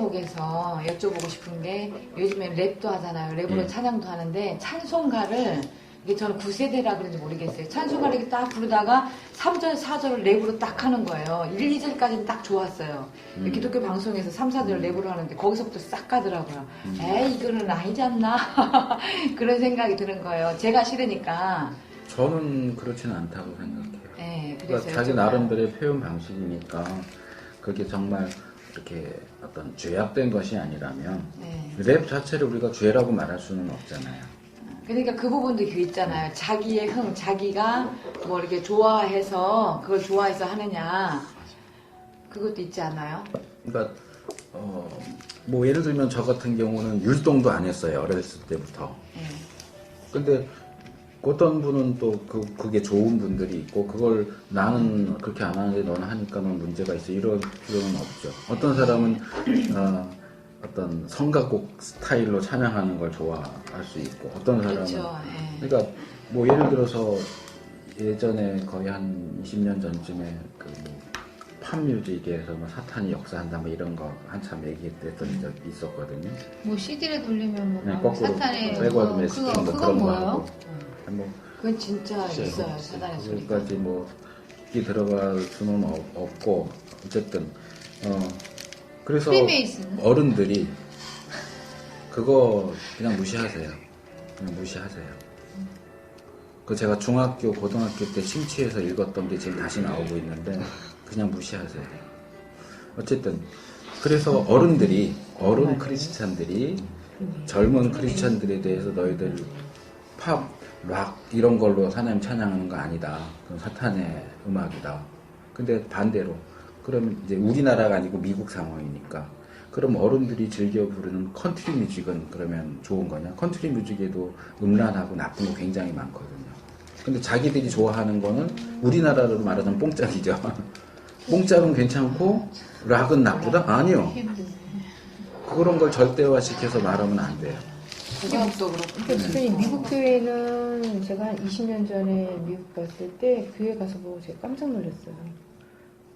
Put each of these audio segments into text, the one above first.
대목에서 여쭤보고 싶은 게 요즘에 랩도 하잖아요. 랩으로 예. 찬양도 하는데 찬송가를 이게 저는 9세대라 그런지 모르겠어요. 찬송가를 이렇게 딱 부르다가 3절, 4절을 랩으로 딱 하는 거예요. 1, 2절까지는 딱 좋았어요. 기독교 방송에서 3, 4절 랩으로 하는데 거기서부터 싹 가더라고요. 에이 이거는 아니지 않나? 그런 생각이 드는 거예요. 제가 싫으니까. 저는 그렇지는 않다고 생각해요. 네, 그러니까 그래서 자기 여쭤봐요. 나름대로의 표현 방식이니까 그게 정말 이렇게 어떤 죄악된 것이 아니라면 네. 랩 자체를 우리가 죄라고 말할 수는 없잖아요. 그러니까 그 부분도 그 있잖아요. 자기의 흥, 자기가 뭐 이렇게 좋아해서 그걸 좋아해서 하느냐 그것도 있지 않아요? 그러니까 뭐 예를 들면 저 같은 경우는 율동도 안 했어요. 어렸을 때부터. 네. 근데 어떤 분은 또 그게 좋은 분들이 있고 그걸 나는 그렇게 안 하는데 너는 하니까 넌 문제가 있어 이럴 필요는 없죠. 어떤 사람은 어떤 성가곡 스타일로 찬양하는 걸 좋아할 수 있고 어떤 사람은 그렇죠. 예. 그러니까 뭐 예를 들어서 예전에 거의 한 20년 전쯤에 그뭐 팝뮤직에서 뭐 사탄이 역사한다 뭐 이런 거 한참 얘기했던 적이 있었거든요. 뭐 CD를 돌리면 뭐 네, 막 거꾸로 사탄의 백워드 메시지 뭐 그건 그런 거 뭐예요? 하고 뭐 그건 진짜 있어요. 사단의 소리가. 거기까지 뭐 깊이 들어갈 수는 없고 어쨌든 그래서 프리메이슨은? 어른들이 그거 그냥 무시하세요. 그냥 무시하세요. 그 제가 중학교 고등학교 때 심취해서 읽었던 게 지금 다시 나오고 있는데 그냥 무시하세요. 어쨌든 그래서 어른들이 어른 크리스찬들이 젊은 크리스찬들에 대해서 너희들 팝, 락 이런 걸로 하나님 찬양하는 거 아니다. 그건 사탄의 음악이다. 근데 반대로 그러면 이제 우리나라가 아니고 미국 상황이니까 그럼 어른들이 즐겨 부르는 컨트리 뮤직은 그러면 좋은 거냐? 컨트리 뮤직에도 음란하고 나쁜 거 굉장히 많거든요. 근데 자기들이 좋아하는 거는 우리나라로 말하자면 뽕짝이죠. 뽕짝은 괜찮고 락은 나쁘다? 아니요. 그런 걸 절대화시켜서 말하면 안 돼요. 국악도 그렇고. 그러니까 선생님 미국 교회는 제가 한 20년 전에 미국 갔을 때 교회 가서 보고 제가 깜짝 놀랐어요.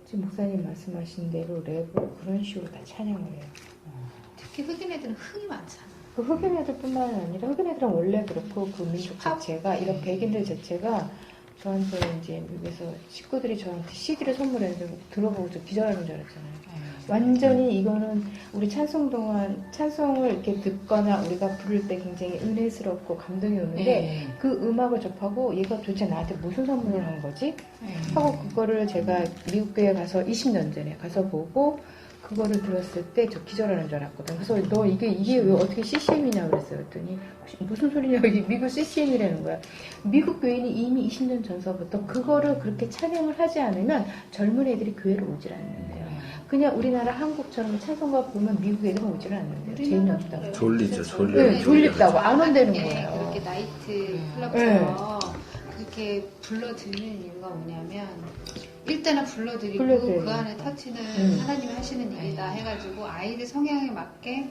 지금 목사님 말씀하신 대로 랩으로 그런 식으로 다 찬양을 해요. 특히 흑인 애들은 흥이 많잖아. 그 흑인 애들뿐만 아니라 흑인 애들은 원래 그렇고 그 민족 자체가 이런 백인들 자체가 저한테 이제 미국에서 식구들이 저한테 CD를 선물해서 들어보고 저 기절하는 줄 알았잖아요. 완전히 이거는 우리 찬송 동안 찬송을 이렇게 듣거나 우리가 부를 때 굉장히 은혜스럽고 감동이 오는데 네. 그 음악을 접하고 얘가 도대체 나한테 무슨 선물을 한 거지? 하고 그거를 제가 미국 교회 가서 20년 전에 가서 보고 그거를 들었을 때 저 기절하는 줄 알았거든. 그래서 너 이게 왜 어떻게 CCM이냐 그랬어요. 그랬더니 무슨 소리냐고 이게 미국 CCM이라는 거야. 미국 교인이 이미 20년 전서부터 그거를 그렇게 찬양을 하지 않으면 젊은 애들이 교회를 오질 않는데요. 그냥 우리나라 한국처럼 찬송가 부르면 미국 애들은 오질 않는데요. 재미없다고. 졸리죠, 졸려요. 네, 졸립다고 안 온다는 네, 거예요. 그렇게 나이트 클럽처럼 그렇게 불러드리는 이유가 뭐냐면 일단은 불러드리고 불러드려요. 그 안에 터치는 하나님이 하시는 일이다 해가지고 아이들 성향에 맞게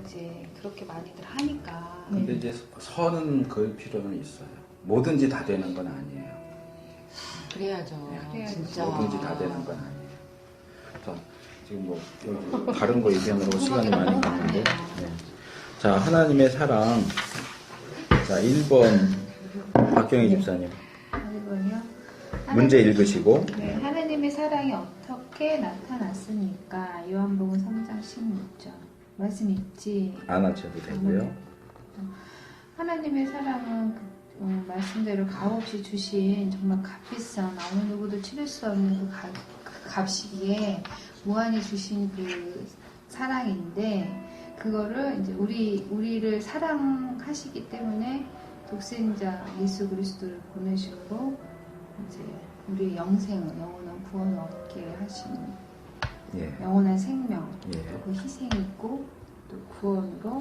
이제 그렇게 많이들 하니까 근데 이제 선은 그을 필요는 있어요. 뭐든지 다 되는 건 아니에요. 그래야죠. 그래야죠. 진짜. 뭐든지 다 되는 건 아니에요. 자, 지금 뭐 여기 다른 거 얘기하느라고 시간이 많이 갔는데 네. 자, 하나님의 사랑 자, 1번 박경희 집사님 1번이요? 문제 읽으시고 네, 하나님의 사랑이 어떻게 나타났습니까? 요한복음 3장 16절 말씀 있지? 안 하셔도 되고요. 하나님의 사랑은 말씀대로 값없이 주신 정말 값비싼 어느 누구도 치를 수 없는 그 값이기에 무한히 주신 그 사랑인데 그거를 이제 우리를 사랑하시기 때문에 독생자 예수 그리스도를 보내심으로 이제 우리 영원한 구원을 얻게 하신 예. 영원한 생명, 예. 그 희생이 있고 또 구원으로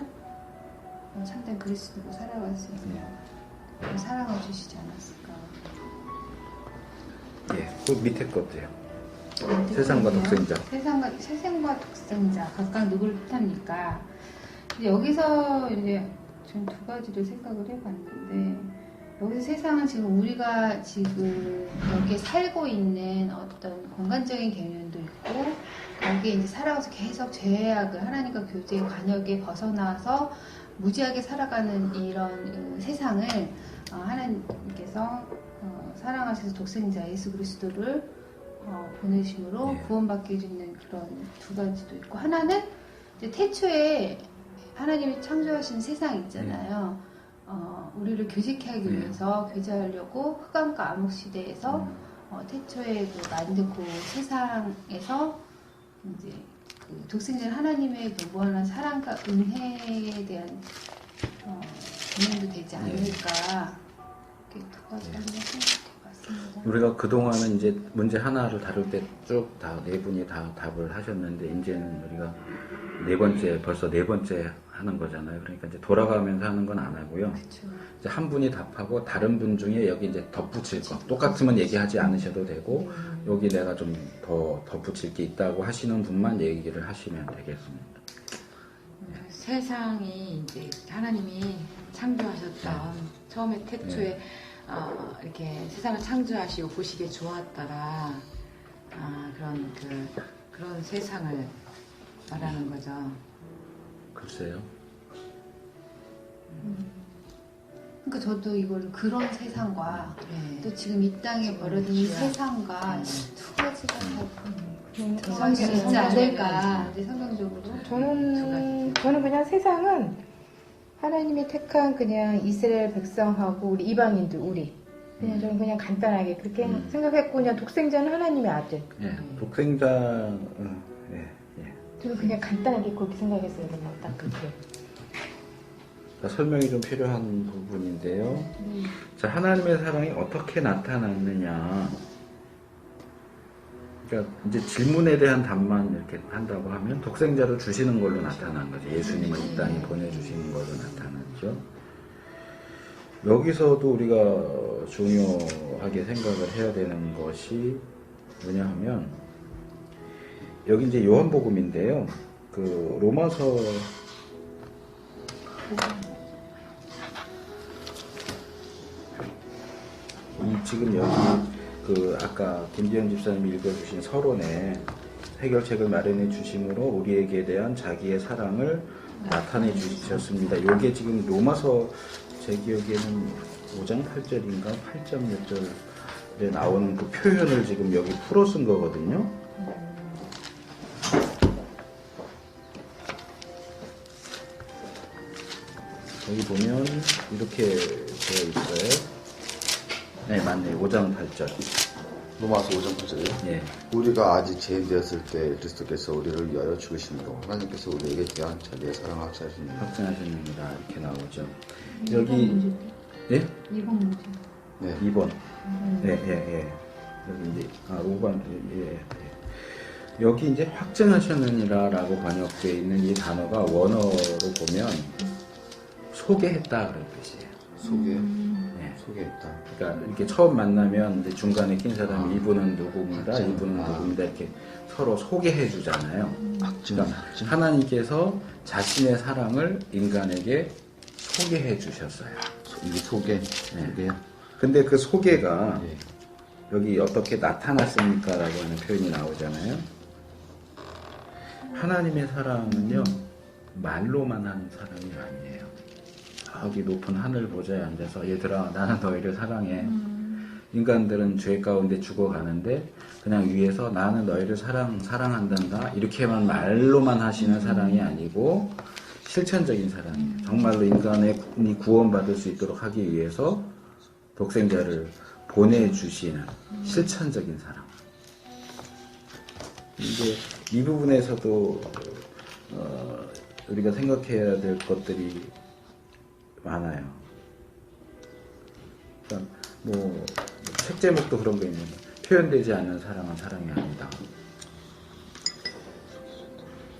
참된 그리스도로 살아갈 수 있는 그 사랑을 주시지 않았을까. 예. 그 밑에 것도요. 세상과 독생자. 세상과 독생자 각각 누구를 뜻합니까? 근데 여기서 이제 좀 두 가지를 생각을 해봤는데 여기서 세상은 지금 우리가 지금 여기에 살고 있는 어떤 공간적인 개념도 있고 그 거기에 이제 살아가서 계속 죄악을 하나님과 교제의 관역에 벗어나서 무지하게 살아가는 이런 세상을 하나님께서 사랑하셔서 독생자 예수 그리스도를 보내심으로 네. 구원받게 해주는 그런 두 가지도 있고, 하나는 이제 태초에 하나님이 창조하신 세상 있잖아요. 우리를 교제케 하기 네. 위해서 교제하려고 흑암과 암흑 시대에서 태초에 그 만든 그 세상에서 이제 그 독생자 하나님의 그 무한한 사랑과 은혜에 대한 기능도 되지 않을까, 이렇게 두 가지 한번 생각해봤습니다. 우리가 그동안은 이제 문제 하나를 다룰 때 쭉 다 네 분이 다 답을 하셨는데, 이제는 우리가 벌써 네 번째 하는 거잖아요. 그러니까 이제 돌아가면서 하는 건 안 하고요. 그렇죠. 이제 한 분이 답하고 다른 분 중에 여기 이제 덧붙일 거, 똑같으면 얘기하지 않으셔도 되고, 여기 내가 좀 더 덧붙일 게 있다고 하시는 분만 얘기를 하시면 되겠습니다. 세상이 이제 하나님이 창조하셨던 처음에 태초에 이렇게 세상을 창조하시고 보시기에 좋았더라, 그런 세상을 말하는 거죠. 글쎄요. 그러니까 저도 이거를 그런 세상과 네. 또 지금 이 땅에 벌어진 이 세상과 두 가지가 다 있지 않을까, 이제 성경적으로. 저는 그냥 세상은 하나님이 택한 그냥 이스라엘 백성하고 우리 이방인들, 그냥 저는 그냥 간단하게 그렇게 생각했고, 그냥 독생자는 하나님의 아들. 예, 독생자, 저는 그냥 간단하게 그렇게 생각했어요. 그냥 딱 그렇게. 설명이 좀 필요한 부분인데요. 자, 하나님의 사랑이 어떻게 나타났느냐. 그러니까 이제 질문에 대한 답만 이렇게 한다고 하면 독생자를 주시는 걸로 나타난 거죠. 예수님을 이 땅에 보내주시는 걸로 나타났죠. 여기서도 우리가 중요하게 생각을 해야 되는 것이 뭐냐 하면, 여기 이제 요한복음인데요. 그 로마서 지금 여기 그 아까 김지현 집사님이 읽어주신 서론에 해결책을 마련해 주심으로 우리에게 대한 자기의 사랑을 나타내 주셨습니다. 이게 지금 로마서 제 기억에는 5장 8절인가 8점 몇 절에 나오는 그 표현을 지금 여기 풀어 쓴 거거든요. 여기 보면 이렇게 되어 있어요. 네, 맞네요. 5장 8절. 로마서 5장 8절이요? 예. 우리가 아직 죄인 되었을 때 그리스도께서 우리를 위하여 죽으심으로 하나님께서 우리에게 대한 자기의 사랑을 확증하십니다. 확증하십니다. 이렇게 나오죠. 여기, 예? 2번 문제. 네. 2번. 예. 여기 이제, 5번, 예. 여기 이제 확증하셨느니라라고 번역되어 있는 이 단어가 원어로 보면 소개했다 그런 뜻이에요. 예. 소개했다. 그러니까 이렇게 처음 만나면 이제 중간에 낀 사람이 이분은 누구입니다, 이분은 누구입니다 이렇게 서로 소개해 주잖아요. 그러니까 하나님께서 자신의 사랑을 인간에게 소개해 주셨어요. 이게 소개. 네. 근데 그 소개가 예. 여기 어떻게 나타났습니까? 라고 하는 표현이 나오잖아요. 하나님의 사랑은요, 말로만 하는 사랑이 아니에요. 저기 높은 하늘 보좌에 앉아서 얘들아 나는 너희를 사랑해. 인간들은 죄 가운데 죽어가는데 그냥 위에서 나는 너희를 사랑한단다 이렇게만 말로만 하시는 사랑이 아니고 실천적인 사랑이에요. 정말로 인간이 구원받을 수 있도록 하기 위해서 독생자를 보내주시는 실천적인 사랑. 이제 이 부분에서도 우리가 생각해야 될 것들이 많아요. 그러니까 책 제목도 그런 거 있는데 표현되지 않는 사랑은 사랑이 아니다.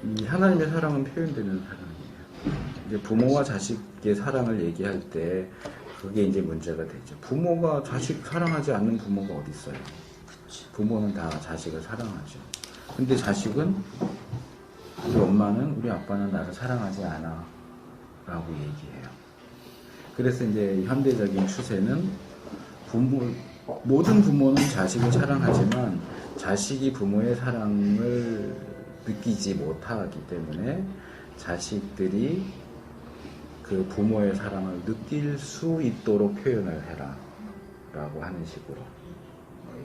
이 하나님의 사랑은 표현되는 사랑이에요. 이제 부모와 자식의 사랑을 얘기할 때 그게 이제 문제가 되죠. 부모가 자식 사랑하지 않는 부모가 어디 있어요? 부모는 다 자식을 사랑하죠. 근데 자식은 우리 엄마는 우리 아빠는 나를 사랑하지 않아 라고 얘기해요. 그래서 이제 현대적인 추세는 모든 부모는 자식을 사랑하지만 자식이 부모의 사랑을 느끼지 못하기 때문에 자식들이 그 부모의 사랑을 느낄 수 있도록 표현을 해라 라고 하는 식으로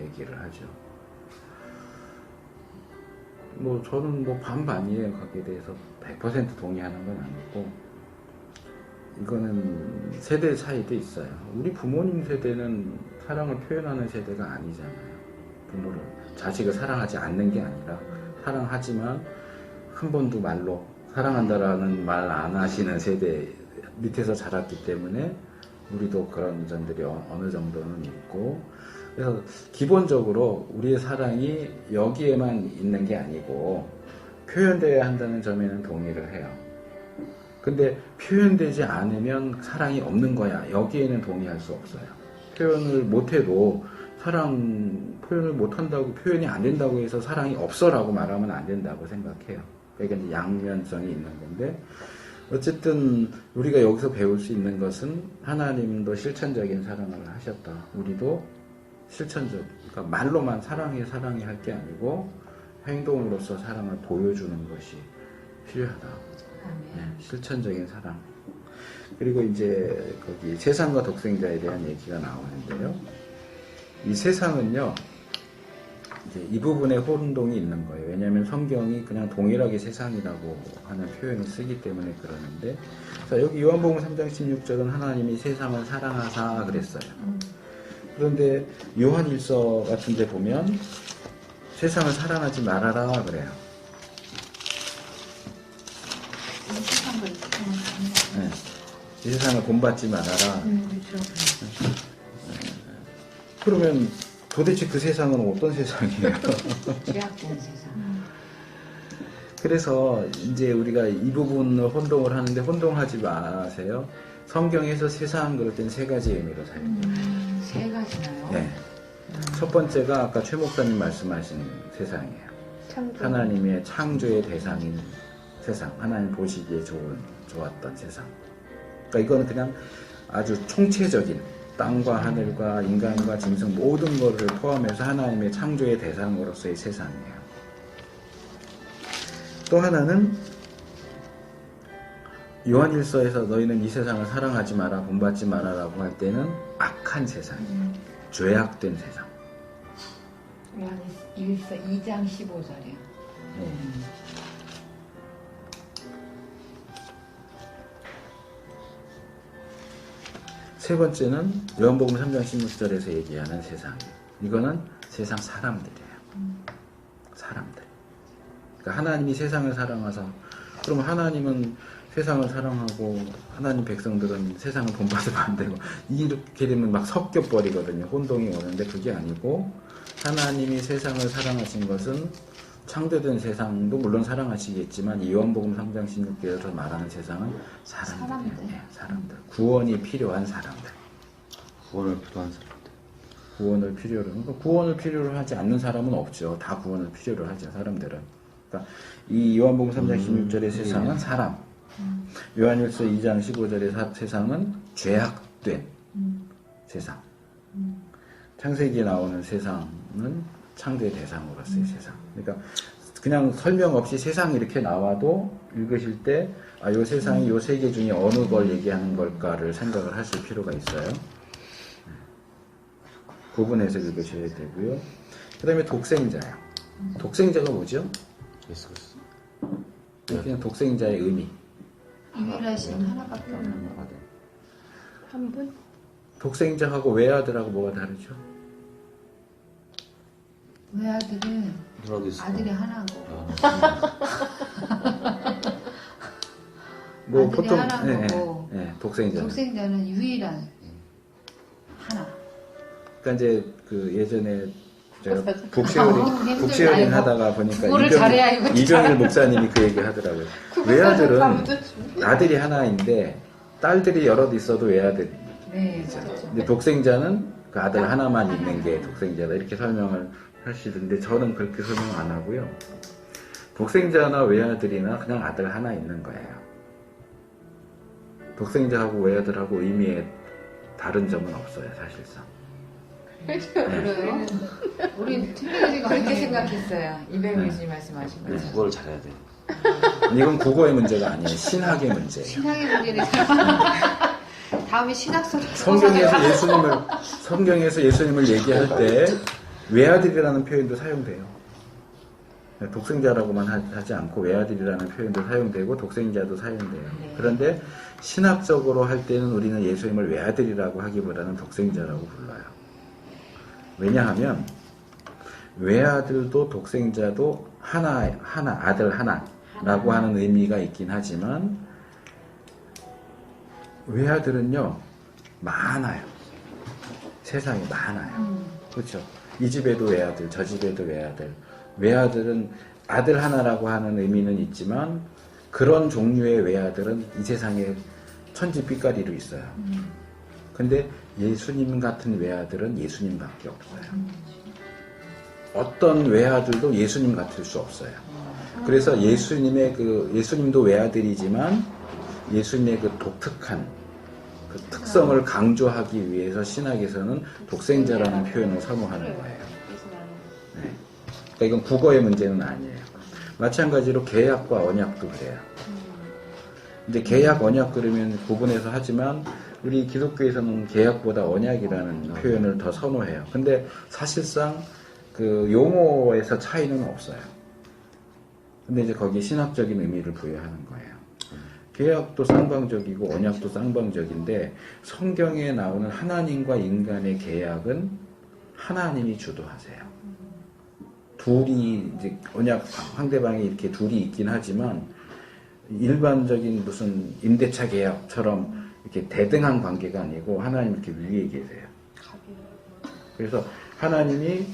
얘기를 하죠. 뭐 저는 뭐 반반이에요. 거기에 대해서 100% 동의하는 건 아니고, 이거는 세대 차이도 있어요. 우리 부모님 세대는 사랑을 표현하는 세대가 아니잖아요. 부모를, 자식을 사랑하지 않는 게 아니라 사랑하지만 한 번도 말로 사랑한다라는 말 안 하시는 세대 밑에서 자랐기 때문에 우리도 그런 점들이 어느 정도는 있고, 그래서 기본적으로 우리의 사랑이 여기에만 있는 게 아니고 표현되어야 한다는 점에는 동의를 해요. 근데 표현되지 않으면 사랑이 없는 거야, 여기에는 동의할 수 없어요. 표현을 못해도 사랑 표현을 못한다고, 표현이 안 된다고 해서 사랑이 없어라고 말하면 안 된다고 생각해요. 그러니까 이제 양면성이 있는 건데, 어쨌든 우리가 여기서 배울 수 있는 것은 하나님도 실천적인 사랑을 하셨다. 우리도 실천적, 그러니까 말로만 사랑해 사랑해 할 게 아니고 행동으로서 사랑을 보여주는 것이 필요하다. 네, 실천적인 사랑. 그리고 이제 거기 세상과 독생자에 대한 얘기가 나오는데요. 이 세상은요, 이제 이 부분에 혼동이 있는 거예요. 왜냐하면 성경이 그냥 동일하게 세상이라고 하는 표현을 쓰기 때문에 그러는데, 자, 여기 요한복음 3장 16절은 하나님이 세상을 사랑하사 그랬어요. 그런데 요한일서 같은 데 보면 세상을 사랑하지 말아라 그래요. 네. 이 세상을 본받지 말아라. 그러면 도대체 그 세상은 어떤 세상이에요? 죄악된 세상. 그래서 이제 우리가 이 부분을 혼동을 하는데, 혼동하지 마세요. 성경에서 세상 그럴 땐 세 가지 의미로 사용해요. 세 가지나요? 네. 첫 번째가 아까 최 목사님 말씀하신 세상이에요. 창조. 하나님의 창조의 대상인 세상, 하나님 보시기에 좋았던 세상. 그러니까 이거는 그냥 아주 총체적인 땅과 하늘과 인간과 짐승 모든 것을 포함해서 하나님의 창조의 대상으로서의 세상이에요. 또 하나는 요한일서에서 너희는 이 세상을 사랑하지 마라, 본받지 마라라고 할 때는 악한 세상이에요. 죄악된 세상. 요한일서 2장 15절이요. 세 번째는 요한복음 3장 16절에서 얘기하는 세상이에요. 이거는 세상 사람들이에요. 사람들. 그러니까 하나님이 세상을 사랑하사, 그러면 하나님은 세상을 사랑하고 하나님 백성들은 세상을 본받으면 안 되고, 이렇게 되면 막 섞여버리거든요. 혼동이 오는데 그게 아니고, 하나님이 세상을 사랑하신 것은 창조된 세상도 물론 사랑하시겠지만, 이 요한복음 3장 16절에서 말하는 세상은 사람들이에요. 사람들. 구원이 필요한 사람들. 구원을 필요한 사람들. 구원을 필요로, 그러니까 구원을 필요로 하지 않는 사람은 없죠. 다 구원을 필요로 하죠, 사람들은. 그러니까 이 요한복음 3장 16절의 세상은 사람. 요한일서 2장 15절의 세상은 죄악된 세상. 창세기에 나오는 세상은 창조의 대상으로서의 세상. 그러니까 그냥 설명 없이 세상이 이렇게 나와도 읽으실 때, 아, 요 세상이 요 세 개 중에 어느 걸 얘기하는 걸까를 생각을 하실 필요가 있어요. 구분해서 읽으셔야 되고요. 그 다음에 독생자요. 독생자가 뭐죠? 예수 그리스도. 그냥 독생자의 의미. 유일하신 하나밖에 없는 하나가 돼. 한 분? 독생자하고 외아들하고 뭐가 다르죠? 외아들은 누나도 있어. 아들이 하나고 뭐 아들이 보통 하나고 독생자. 독생자는 유일한 하나. 그러니까 이제 그 예전에 제가 힘들다. 북쉐어링 아이고. 하다가 보니까 국어를 잘해야 이거 이병일 목사님이 그 얘기 하더라고요. 외아들은 아들이 하나인데 딸들이 여럿 있어도 외아들. 네, 근데 독생자는 그 아들 하나만 있는 게 독생자다, 이렇게 설명을 하시던데, 저는 그렇게 설명 안 하고요. 독생자나 외아들이나 그냥 아들 하나 있는 거예요. 독생자하고 외아들하고 의미에 다른 점은 없어요, 사실상. 그래요? 우리 틀리지가 그렇게 않네요. 생각했어요. 이병희 교수님 말씀하신 우리 거죠. 국어를 잘해야 돼. 이건 국어의 문제가 아니에요. 신학의 문제예요. 신학의 문제를 다음에 신학서 성경에서 예수님을 얘기할 때 외아들이라는 표현도 사용돼요. 독생자라고만 하지 않고 외아들이라는 표현도 사용되고 독생자도 사용돼요. 네. 그런데 신학적으로 할 때는 우리는 예수님을 외아들이라고 하기보다는 독생자라고 불러요. 왜냐하면 외아들도 독생자도 하나 아들 하나라고 하는 의미가 있긴 하지만 외아들은요 많아요. 세상에 많아요. 그렇죠. 이 집에도 외아들, 저 집에도 외아들. 외아들은 아들 하나라고 하는 의미는 있지만 그런 종류의 외아들은 이 세상에 천지빛깔이로 있어요. 근데 예수님 같은 외아들은 예수님밖에 없어요. 어떤 외아들도 예수님 같을 수 없어요. 그래서 예수님도 외아들이지만 예수님의 그 독특한 그 특성을 강조하기 위해서 신학에서는 독생자라는 표현을 선호하는 거예요. 네. 그러니까 이건 국어의 문제는 아니에요. 마찬가지로 계약과 언약도 그래요. 이제 계약, 언약 그러면 구분해서 하지만 우리 기독교에서는 계약보다 언약이라는 표현을 더 선호해요. 근데 사실상 그 용어에서 차이는 없어요. 근데 이제 거기에 신학적인 의미를 부여하는 거예요. 계약도 쌍방적이고 언약도 쌍방적인데 성경에 나오는 하나님과 인간의 계약은 하나님이 주도하세요. 둘이 이제 언약 상대방이 이렇게 둘이 있긴 하지만 일반적인 무슨 임대차 계약처럼 이렇게 대등한 관계가 아니고 하나님 이렇게 위에 계세요. 그래서 하나님이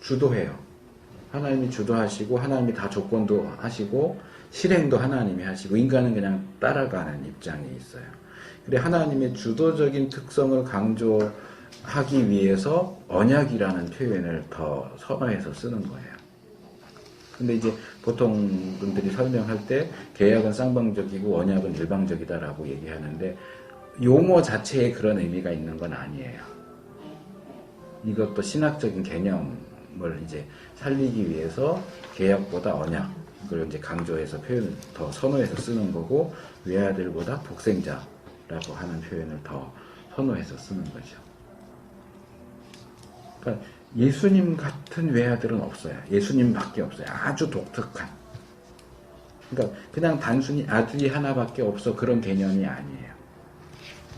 주도해요. 하나님이 주도하시고 하나님이 다 조건도 하시고 실행도 하나님이 하시고 인간은 그냥 따라가는 입장에 있어요. 그래 하나님의 주도적인 특성을 강조하기 위해서 언약이라는 표현을 더 선호해서 쓰는 거예요. 근데 이제 보통 분들이 설명할 때 계약은 쌍방적이고 언약은 일방적이다라고 얘기하는데 용어 자체에 그런 의미가 있는 건 아니에요. 이것도 신학적인 개념을 이제 살리기 위해서 계약보다 언약을 이제 강조해서 표현을 더 선호해서 쓰는 거고 외아들보다 독생자라고 하는 표현을 더 선호해서 쓰는 거죠. 그러니까 예수님 같은 외아들은 없어요. 예수님밖에 없어요. 아주 독특한. 그러니까 그냥 단순히 아들이 하나밖에 없어 그런 개념이 아니에요.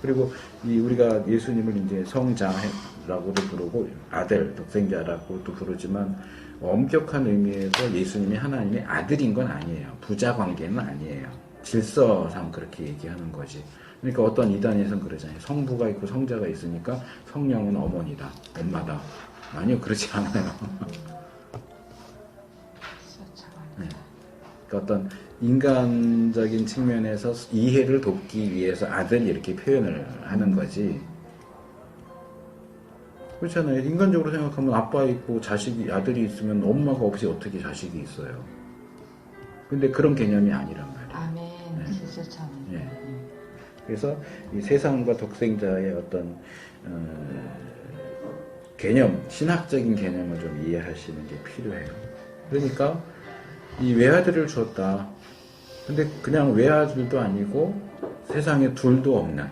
그리고 우리가 예수님을 이제 성자라고도 부르고 아들, 독생자라고도 부르지만 엄격한 의미에서 예수님이 하나님의 아들인 건 아니에요. 부자 관계는 아니에요. 질서상 그렇게 얘기하는 거지. 그러니까 어떤 이단에서는 그러잖아요. 성부가 있고 성자가 있으니까 성령은 어머니다, 엄마다. 아니요, 그렇지 않아요. 네. 그러니까 어떤 인간적인 측면에서 이해를 돕기 위해서 아들 이렇게 표현을 하는 거지. 그렇잖아요. 인간적으로 생각하면 아빠 있고 아들이 있으면 엄마가 없이 어떻게 자식이 있어요. 근데 그런 개념이 아니란 말이에요. 아멘. 진짜 참. 예. 그래서 이 세상과 독생자의 어떤 개념, 신학적인 개념을 좀 이해하시는 게 필요해요. 그러니까 이 외아들을 주었다. 근데 그냥 외아들도 아니고 세상에 둘도 없는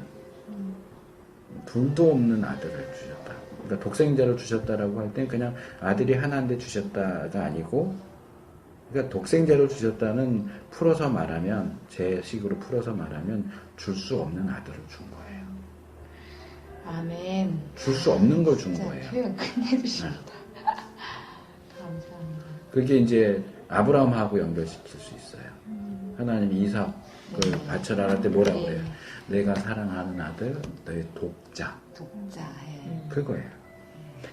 아들을 주셨다. 그러니까 독생자를 주셨다라고 할 땐 그냥 아들이 하나인데 주셨다가 아니고, 그러니까 독생자를 주셨다는 풀어서 말하면, 제 식으로 풀어서 말하면 줄 수 없는 아들을 준 거예요. 아멘. 줄 수 없는 걸 준 진짜 거예요. 표현 끝내주십니다. 감사합니다. 그게 이제 아브라함하고 연결시킬 수 있어요. 하나님이 이삭을 바쳐라 할 때 뭐라고 네. 해요? 내가 사랑하는 아들, 너의 독자. 독자에. 그거예요.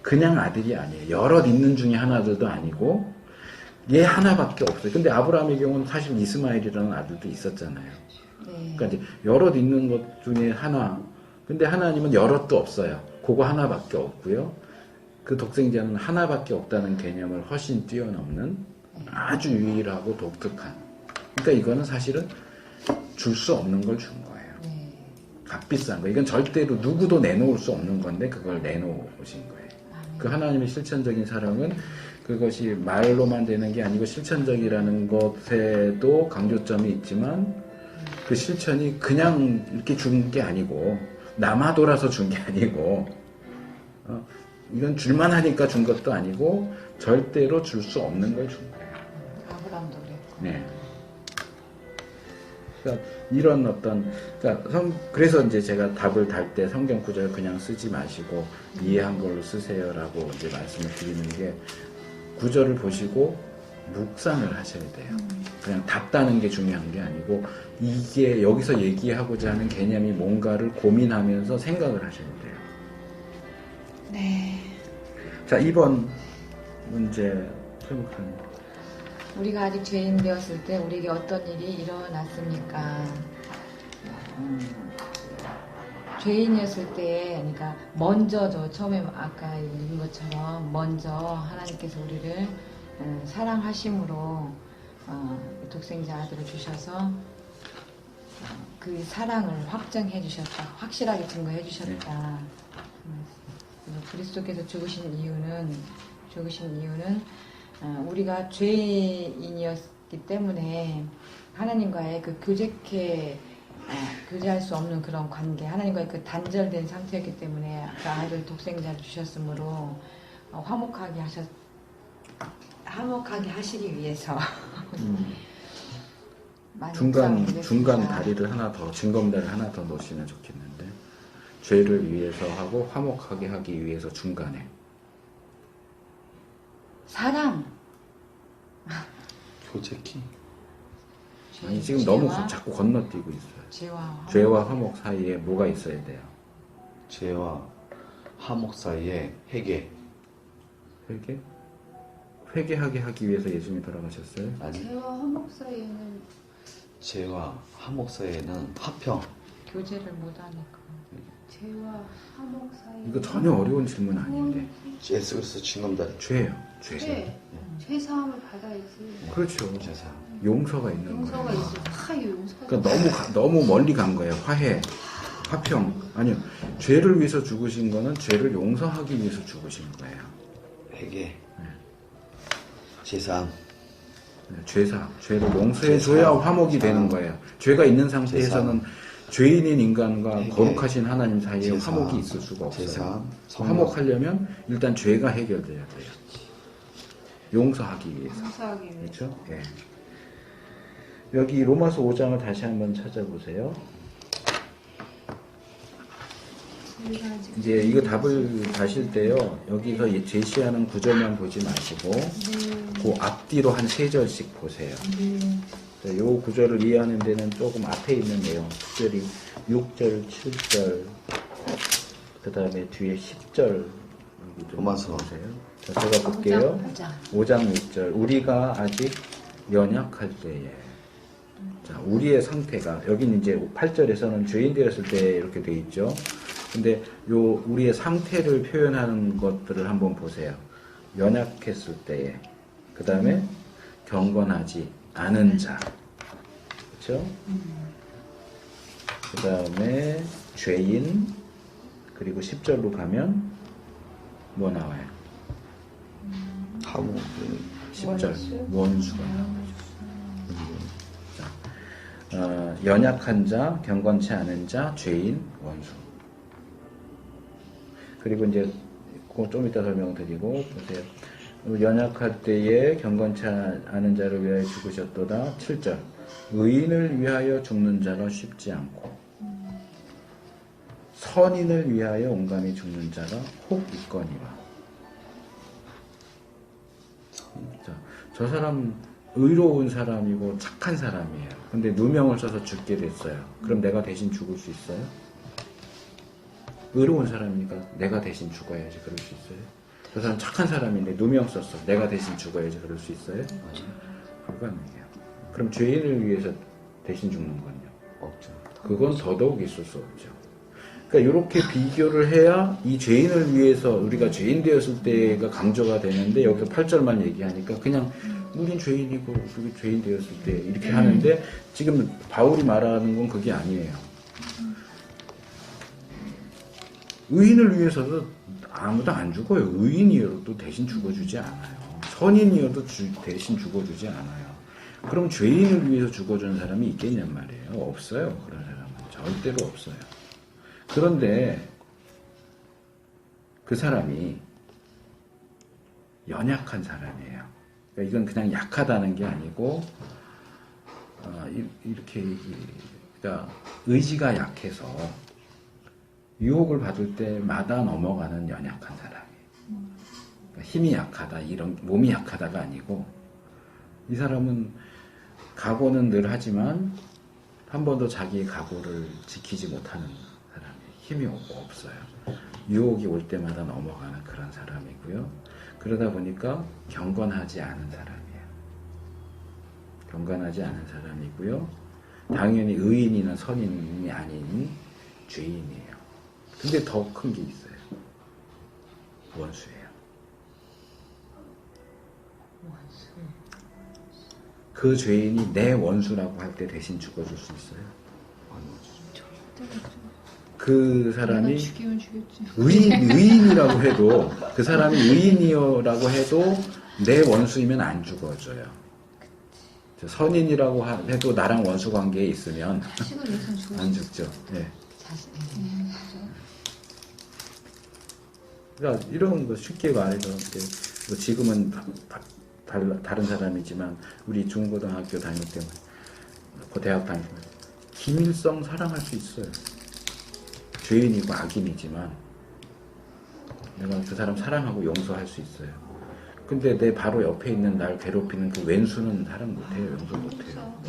그냥 아들이 아니에요. 여럿 있는 중에 하나들도 아니고 얘 하나밖에 없어요. 근데 아브라함의 경우는 사실 이스마엘이라는 아들도 있었잖아요. 네. 그러니까 이제 여럿 있는 것 중에 하나. 근데 하나님은 여럿도 없어요. 그거 하나밖에 없고요. 그 독생자는 하나밖에 없다는 개념을 훨씬 뛰어넘는 아주 유일하고 독특한. 그러니까 이거는 사실은 줄 수 없는 걸 준 거예요. 값비싼 거. 이건 절대로 누구도 내놓을 수 없는 건데 그걸 내놓으신 거예요. 아멘. 그 하나님의 실천적인 사랑은 그것이 말로만 되는 게 아니고 실천적이라는 것에도 강조점이 있지만 그 실천이 그냥 이렇게 준 게 아니고 남아돌아서 준 게 아니고 이건 줄만 하니까 준 것도 아니고 절대로 줄 수 없는 걸 준 거예요. 아브라함도 그랬고. 네. 그러니까 이런 어떤 그래서 이제 제가 답을 달 때 성경 구절 그냥 쓰지 마시고 이해한 걸로 쓰세요라고 이제 말씀을 드리는 게 구절을 보시고 묵상을 하셔야 돼요. 그냥 답다는 게 중요한 게 아니고 이게 여기서 얘기하고자 하는 개념이 뭔가를 고민하면서 생각을 하셔야 돼요. 네. 자, 2번 문제 회복하는 우리가 아직 죄인 되었을 때 우리에게 어떤 일이 일어났습니까? 죄인이었을 때, 그러니까 먼저 처음에 아까 읽은 것처럼 먼저 하나님께서 우리를 사랑하심으로 독생자 아들을 주셔서 그 사랑을 확정해 주셨다, 확실하게 증거해 주셨다. 그리스도께서 죽으신 이유는 우리가 죄인이었기 때문에 하나님과의 그 교제할 수 없는 그런 관계, 하나님과의 그 단절된 상태였기 때문에 그 아들 독생자를 주셨으므로 화목하게 하시기 위해서 많이 중간 묵상하겠습니다. 다리를 하나 더, 징검다리를 하나 더 놓으시면 좋겠는데, 죄를 위해서 하고 화목하게 하기 위해서 중간에 사랑. 교제키. 아니 지금 너무 자꾸 건너뛰고 있어요. 죄와 화목 사이에 뭐가 있어야 돼요? 죄와 화목 사이에 회개. 회개하게 하기 위해서 예수님이 돌아가셨어요? 아니, 죄와 화목 사이에는 죄와 화목 사이에는 화평. 교제를 못하니까. 죄와 화목 사이. 이거 전혀 어려운 질문 아닌데. 예수 그리스도 징검다리. 죄예요. 죄 사함을 받아야지. 그렇죠. 죄사. 용서가 있는 용서가 거예요. 있어. 용서가. 그러니까 너무 멀리 간 거예요. 화평. 아니요. 죄를 위해서 죽으신 거는 죄를 용서하기 위해서 죽으신 거예요. 회개. 제사함. 죄를 용서해줘야 화목이 되는 거예요. 죄가 있는 상태에서는 죄인인 인간과 회개. 거룩하신 하나님 사이에 제사. 화목이 있을 수가 없어요. 제사함. 화목하려면 일단 죄가 해결돼야 돼요. 용서하기 위해서. 용서하기 위해서. 그렇죠? 예. 여기 로마서 5장을 다시 한번 찾아보세요. 이제 이거 답을 다실 때요, 여기서 제시하는 구절만 보지 마시고, 그 앞뒤로 한 3절씩 보세요. 이 구절을 이해하는 데는 조금 앞에 있는 내용, 특별히 6절, 7절, 그 다음에 뒤에 10절, 로마서. 보세요. 자, 제가 볼게요. 5장 6절. 우리가 아직 연약할 때에. 자, 우리의 상태가, 여기는 이제 8절에서는 죄인 되었을 때 이렇게 돼 있죠. 근데 우리의 상태를 표현하는 것들을 한번 보세요. 연약했을 때에. 그 다음에 경건하지 않은 자. 그렇죠? 그 다음에 죄인. 그리고 10절로 가면 뭐 나와요? 화목. 10절. 원수가 나와요. 자, 연약한 자, 경건치 않은 자, 죄인, 원수. 그리고 이제 그거 좀 이따 설명드리고 보세요. 연약할 때에 경건치 않은 자를 위하여 죽으셨도다. 7절. 의인을 위하여 죽는 자가 쉽지 않고 선인을 위하여 온감히 죽는 자가 혹 있거니와. 자, 저 사람 의로운 사람이고 착한 사람이에요. 근데 누명을 써서 죽게 됐어요. 그럼 내가 대신 죽을 수 있어요? 의로운 사람이니까 내가 대신 죽어야지. 그럴 수 있어요? 저 사람 착한 사람인데 누명 썼어. 내가 대신 죽어야지. 그럴 수 있어요? 불가능해요. 그럼 죄인을 위해서 대신 죽는 건요? 없죠. 그건 더더욱 있을 수 없죠. 그러니까 이렇게 비교를 해야 이 죄인을 위해서 우리가 죄인 되었을 때가 강조가 되는데, 여기서 8절만 얘기하니까 그냥 우린 죄인이고 우리 죄인 되었을 때 이렇게 하는데, 지금 바울이 말하는 건 그게 아니에요. 의인을 위해서도 아무도 안 죽어요. 의인이어도 대신 죽어주지 않아요. 선인이어도 대신 죽어주지 않아요. 그럼 죄인을 위해서 죽어주는 사람이 있겠냔 말이에요. 없어요. 그런 사람은 절대로 없어요. 그런데 그 사람이 연약한 사람이에요. 그러니까 이건 그냥 약하다는 게 아니고 이렇게 그러니까 의지가 약해서 유혹을 받을 때마다 넘어가는 연약한 사람이에요. 그러니까 힘이 약하다 이런 몸이 약하다가 아니고 이 사람은 각오는 늘 하지만 한 번도 자기의 각오를 지키지 못하는 사람이에요. 힘이 없어요. 유혹이 올 때마다 넘어가는 그런 사람이고요. 그러다 보니까 경건하지 않은 사람이에요. 경건하지 않은 사람이고요. 당연히 의인이나 선인이 아닌 죄인이에요. 근데 더 큰 게 있어요. 원수예요. 그 죄인이 내 원수라고 할 때 대신 죽어줄 수 있어요. 그 사람이 죽이면 죽였지. 의인이라고 해도 그 사람이 의인이라고 해도 내 원수이면 안 죽어줘요. 선인이라고 해도 나랑 원수 관계에 있으면 자식을 위해서 죽였지. 안 죽죠. 네. 자신. 그러니까 이런 거 쉽게 말해서 뭐 지금은 다른 사람이지만 우리 중고등학교 다닐 때만 그 대학 다닐 때만 김일성 사랑할 수 있어요. 죄인이고 악인이지만 내가 그 사람 사랑하고 용서할 수 있어요. 근데 내 바로 옆에 있는 날 괴롭히는 그 왼수는 사랑 못해요. 용서 못해요.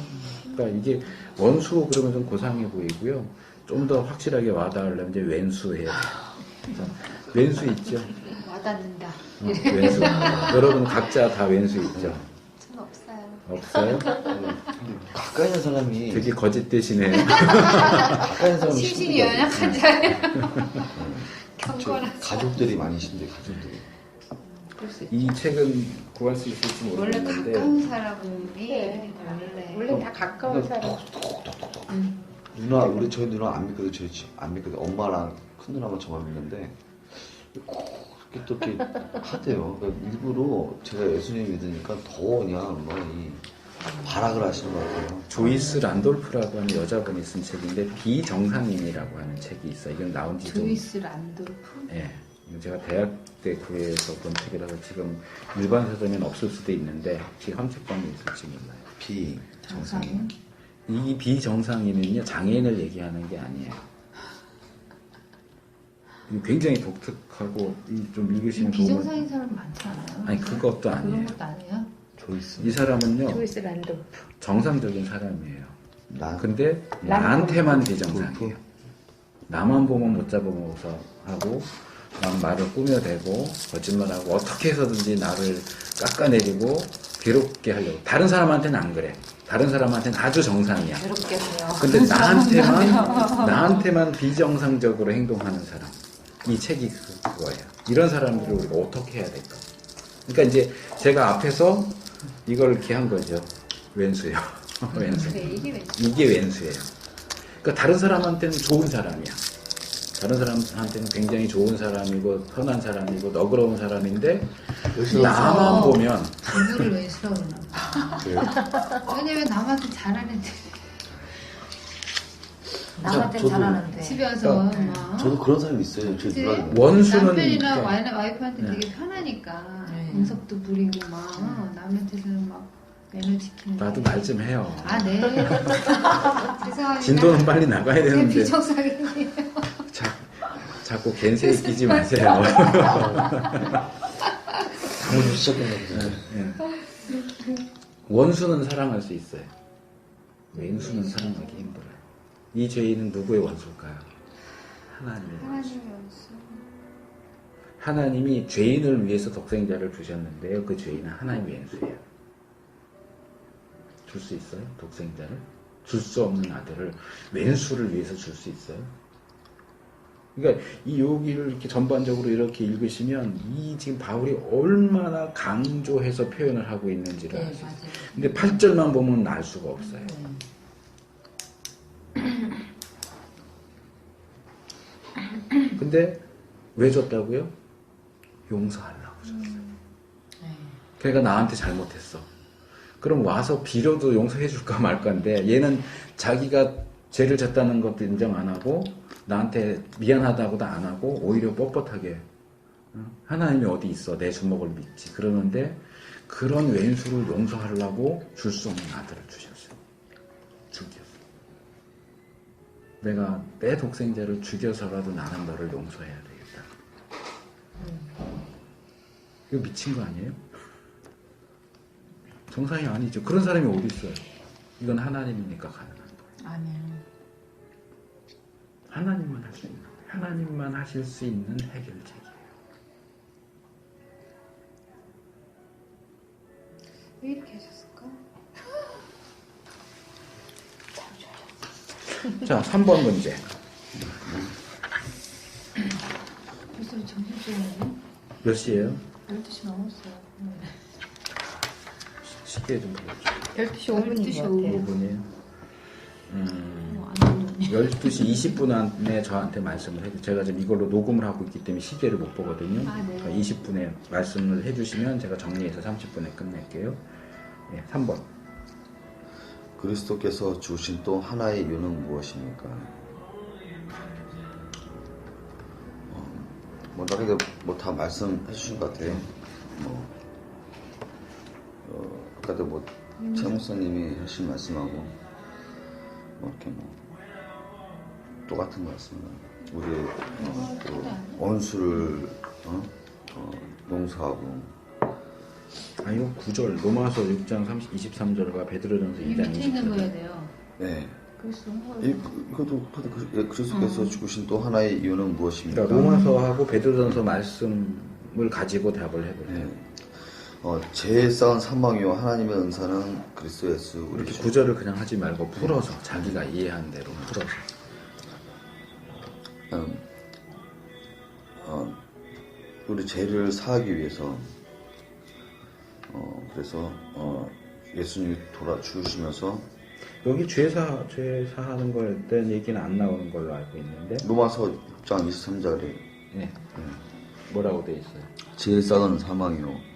그러니까 이게 원수 그러면 좀 고상해 보이고요. 좀 더 확실하게 와닿으려면 이제 왼수해요. 왼수 있죠? 와닿는다. 왼수. 여러분 각자 다 왼수 있죠? 전 없어요. 없어요? 가까이 있는 사람이 되게 거짓 대시네요. 가까이 있는 사람이 심신이 친구가 연약한 있어요. 자예요. 저 경건한. 가족들이 많이 신데 가족들이. 이 책은 구할 수 있을지 원래 모르겠는데 가까운 사람이 네. 원래 원래 다 가까운 사람. 누나 우리 저희 누나 안 믿거든 저희 집 안 믿거든 엄마랑 큰 누나만 저만 믿는데 그렇게 또 이렇게 하대요. 그러니까 일부러 제가 예수님 믿으니까 더 그냥 뭐이 발악을 하시는 것 같아요. 조이스 란돌프라고 하는 여자분이 쓴 책인데 비정상인이라고 하는 책이 있어요. 이건 나온 지 좀 조이스 란돌프. 예. 이건 제가 대학 때 구해서 본 책이라서 지금 일반 서점에는 없을 수도 있는데 혹시 함책방에 있을지 몰라요. 비정상인. 이 비정상인은요 장애인을 얘기하는 게 아니에요. 이거 굉장히 독특하고 좀 읽으시면 비정상인 사람 많지 않아요? 아니 그것도 그런 아니에요. 것도 아니에요? 조이스. 이 사람은요 조이스 란도프. 정상적인 사람이에요. 나 근데 나한테만 비정상이에요. 나만 보면 못 잡아먹어서 하고 난 말을 꾸며대고 거짓말하고 어떻게 해서든지 나를 깎아내리고 괴롭게 하려고. 다른 사람한테는 안 그래. 다른 사람한테는 아주 정상이야. 괴롭겠네요. 근데 나한테만 비정상적으로 행동하는 사람. 이 책이 그거예요. 이런 사람들을 우리가 어떻게 해야 될까? 그러니까 이제 제가 앞에서 이걸 이렇게 한 거죠. 왼수요. 왼수. 네, 이게 왜? 이게 왼수예요. 그러니까 다른 사람한테는 좋은 사람이야. 다른 사람한테는 굉장히 좋은 사람이고 선한 사람이고 너그러운 사람인데 나만 보면 누구를 왼수라고 그러나 봐. 왜냐면 남한테 잘하는 데 남한테 저도 잘하는데. 집에 와서 막 저도 그런 사람이 있어요. 제 그치? 누나도. 원수는 남편이나 그러니까 와이프한테 네. 되게 편하니까 네. 공석도 부리고 막 남한테는 막 매너 지키는 나도 말 좀 해요. 아 네. 죄송합니다. 진도는 빨리 나가야 제 되는데 비정상이에요. 자꾸 겐세에 끼지 마세요. 잘못 시작했나 보다. 예. 원수는 사랑할 수 있어요. 왼수는 사랑하기 힘들어요. 이 죄인은 누구의 원수일까요? 하나님의 원수. 하나님의 원수. 하나님이 죄인을 위해서 독생자를 주셨는데요. 그 죄인은 하나님의 왼수예요. 줄 수 있어요? 독생자를? 줄 수 없는 아들을 왼수를 위해서 줄 수 있어요? 그러니까 이 여기를 이렇게 전반적으로 이렇게 읽으시면 이 지금 바울이 얼마나 강조해서 표현을 하고 있는지를 네, 알 수 있어요. 맞아요. 근데 8절만 보면 알 수가 없어요. 근데 왜 줬다고요? 용서하려고 줬어요. 네. 걔가 나한테 잘못했어. 그럼 와서 비료도 용서해 줄까 말 건데 얘는 자기가 죄를 졌다는 것도 인정 안 하고 나한테 미안하다고도 안 하고 오히려 뻣뻣하게 하나님이 어디 있어 내 주먹을 믿지 그러는데 그런 왼수를 용서하려고 줄 수 없는 아들을 주셨어요. 죽였어. 내가 내 독생자를 죽여서라도 나는 너를 용서해야 되겠다. 이거 미친 거 아니에요? 정상이 아니죠. 그런 사람이 어디 있어요? 이건 하나님이니까 가능한 거예요. 아니에요. 하나님만 할 수 있는 거예요. 하나님만 하실 수 있는 해결책이에요. 왜 이렇게 하셨을까? 자, 3번 문제. 벌써 점심시간이네? 몇 시예요? 12시 넘었어요. 시계 좀 보여주세요. 12시 5분인 12시 것 같아요. 5분이에요. 안 오더니. 12시 20분 안에 저한테 말씀을 해주세요. 제가 지금 이걸로 녹음을 하고 있기 때문에 시계를 못 보거든요. 아, 네. 그러니까 20분에 말씀을 해주시면 제가 정리해서 30분에 끝낼게요. 네, 3번. 그리스도께서 주신 또 하나의 이유는 무엇입니까? 뭐 나중에 뭐 다 말씀해 주신 것 같아요. 아까도 뭐 최 목사님이 하신 말씀하고 뭐 이렇게 뭐 똑같은 것 같습니다. 우리 그 원수를 용서하고. 아니요, 9절 로마서 6장 23절과 베드로전서 이 2장 밑에 있는 거 20절. 해야 돼요. 네. 그래서 이것도 그리스도께서 주신 또 하나의 이유는 무엇입니까? 그러니까 로마서하고 베드로전서 말씀을 가지고 답을 해보세요. 네. 죄에 쌓은 사망이요 하나님의 은사는 그리스도 예수 우리 이렇게 구절을 그냥 하지 말고 풀어서 자기가 이해한 대로 풀어서. 우리 죄를 사하기 위해서 그래서 예수님이 돌아 죽으시면서 여기 죄사하는 거에 대한 얘기는 안 나오는 걸로 알고 있는데. 로마서 6장 23절에 네. 뭐라고 돼 있어요? 죄에 쌓은 사망이요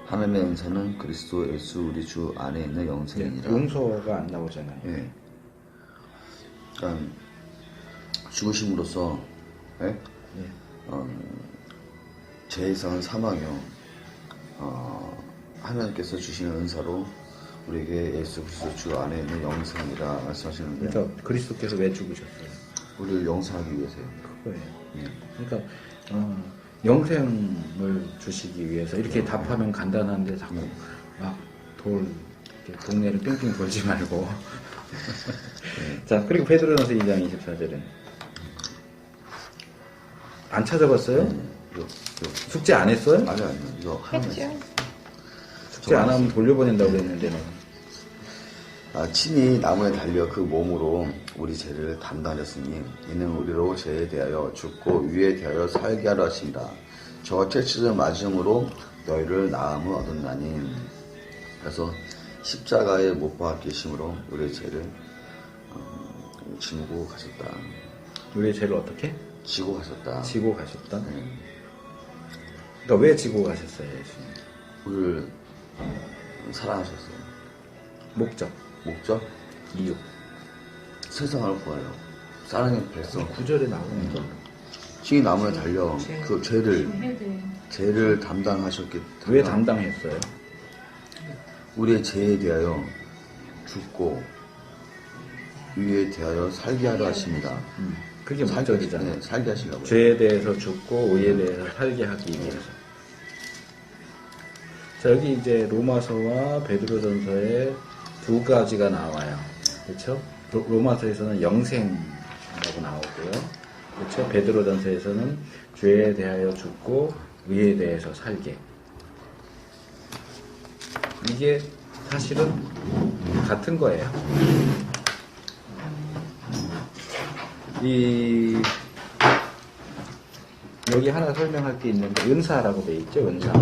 하나님의 은사는 그리스도 예수 우리 주 안에 있는 영생이니라. 용서가 안 나오잖아요. 예. 그러니까 죽으심으로써 예? 죄에 쌓은 사망이요 하나님께서 주시는 은사로 우리에게 예수 그리스도 주 안에 있는 영생이라 말씀하시는데 그러니까 그리스도께서 왜 죽으셨어요? 우리를 영생하기 위해서요. 그거예요. 그러니까 영생을 주시기 위해서 이렇게 답하면 간단한데 자꾸 막 동네를 빙빙 돌지 말고. 자, 그리고 베드로전서 2장 24절에 안 찾아봤어요? 숙제 안 했어요? 아니요. 이거 하나만 했죠. 숙제 안 하면 돌려보낸다고 그랬는데 친히 나무에 달려 그 몸으로 우리 죄를 담당하셨으니 이는 우리로 죄에 대하여 죽고 위에 대하여 살게 하려 하십니다. 저와 채찍을 맞음으로 너희를 나음을 얻었나니. 그래서 십자가에 못 박히심으로 우리의 죄를 지고 가셨다. 우리의 죄를 어떻게? 지고 가셨다. 지고 가셨다? 네. 그러니까 왜 지고 가셨어요, 예수님? 우리를 사랑하셨어요. 목적, 목적? 이유. 세상을 구하여 사랑의 백성. 9절에 나오는 거. 친히 나무에 달려 그 죄를 해야 돼. 죄를 담당하셨기 왜 담당했어요? 우리의 죄에 대하여 죽고 위에 대하여 살게 하려 하십니다. 그게 목적이잖아요. 네, 살게 하시려고요. 죄에 대해서 죽고 의에 대해서 살게 하기 위해서. 자, 여기 이제 로마서와 베드로전서에 두 가지가 나와요. 그렇죠? 로마서에서는 영생이라고 나오고요. 그렇죠? 베드로전서에서는 죄에 대하여 죽고 의에 대해서 살게. 이게 사실은 같은 거예요. 여기 하나 설명할 게 있는데 은사라고 돼 있죠. 은사.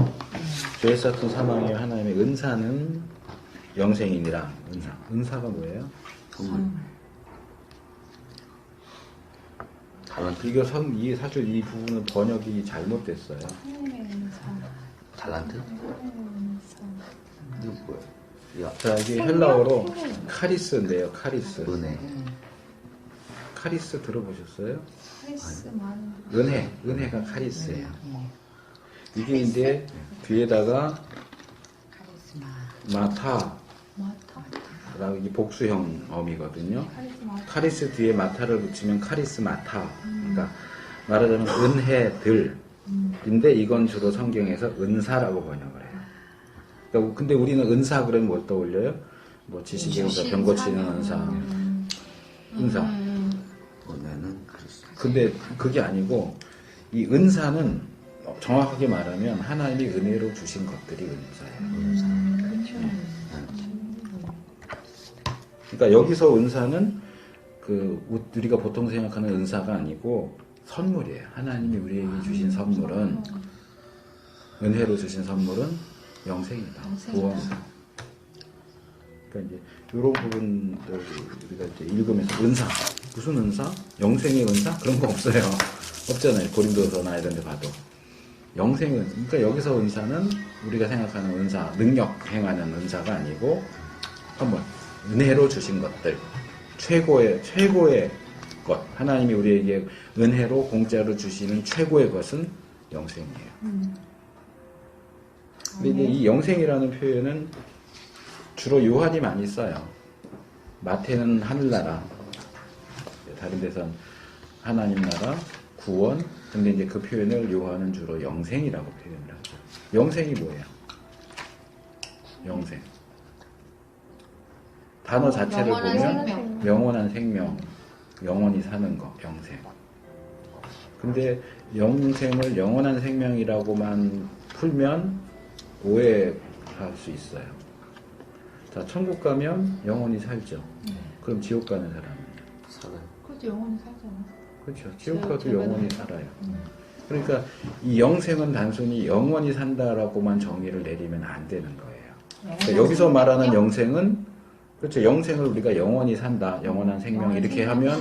죄에 쌓은 사망의 하나님의 은사는 영생이니라. 은사가 뭐예요? 달란트? 이게 사실 이 부분은 번역이 잘못됐어요. 하나님의 은사. 달란트? 이거 뭐야? 야, 자, 이게 헬라어로 카리스인데요. 카리스. 은혜. 카리스 들어보셨어요? 카리스 많은. 은혜가 카리스예요. 이게 이제 뒤에다가 카리스마. 마타. 마타라고 이게 복수형 어미거든요. 카리스마. 카리스 뒤에 마타를 붙이면 카리스마타. 그러니까 말하자면 은혜들인데 이건 주로 성경에서 은사라고 번역을 해요. 그러니까 근데 우리는 은사 그러면 뭘 떠올려요? 뭐 지식의 은사, 병 고치는 은사, 은사. 은혜는 그리스도. 근데 그게 아니고 이 은사는 정확하게 말하면 하나님이 은혜로 주신 것들이 은사예요. 그러니까 여기서 은사는 우리가 보통 생각하는 은사가 아니고 선물이에요. 하나님이 우리에게 주신 선물은 은혜로 주신 선물은 영생이다. 구원이다. 그러니까 이제 이런 부분들 우리가 이제 읽으면서 은사 무슨 은사? 영생의 은사? 그런 거 없어요. 없잖아요. 고린도서나 이런 데 봐도. 영생의 은사. 그러니까 여기서 은사는 우리가 생각하는 은사, 능력 행하는 은사가 아니고 한번 은혜로 주신 것들, 최고의 것, 하나님이 우리에게 은혜로 공짜로 주시는 최고의 것은 영생이에요. 근데 이제 이 영생이라는 표현은 주로 요한이 많이 써요. 마태는 하늘나라, 다른 데선 하나님 나라, 구원. 근데 이제 그 표현을 요한은 주로 영생이라고 표현을 하죠. 영생이 뭐예요? 영생. 단어 자체를 영원한 보면 생명. 영원한 생명, 영원히 사는 거, 영생. 근데 영생을 영원한 생명이라고만 풀면 오해할 수 있어요. 자, 천국 가면 영원히 살죠. 그럼 지옥 가는 사람은? 살아요. 그것도 영원히 살잖아. 그렇죠. 지옥 가도 영원히 살아요. 그러니까 이 영생은 단순히 영원히 산다라고만 정의를 내리면 안 되는 거예요. 그러니까 여기서 말하는 영생은 그렇죠. 영생을 우리가 영원히 산다, 영원한 생명 이렇게 하면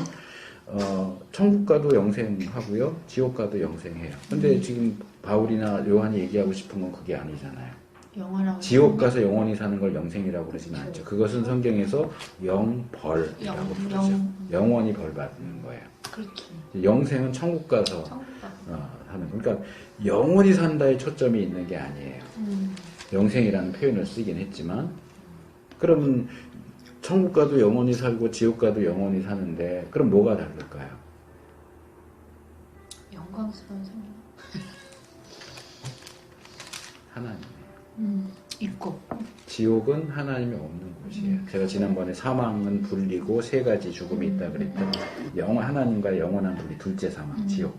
천국 가도 영생하고요, 지옥 가도 영생해요. 근데 지금 바울이나 요한이 얘기하고 싶은 건 그게 아니잖아요. 영원하고 지옥 가서 영원히 사는 걸 영생이라고 그러지는 않죠. 그것은 성경에서 영벌이라고 부르죠. 영원히 벌 받는 거예요. 그렇죠. 영생은 천국 가서 천국 가서. 하는. 그러니까 영원히 산다에 초점이 있는 게 아니에요. 영생이라는 표현을 쓰긴 했지만, 그러면 천국 가도 영원히 살고 지옥 가도 영원히 사는데 그럼 뭐가 다를까요? 영광스러운 생명. 하나님. 있고. 지옥은 하나님이 없는 곳이에요. 제가 지난번에 사망은 불리고 세 가지 죽음이 있다 그랬더니 하나님과 영원한 분리, 둘째 사망, 지옥.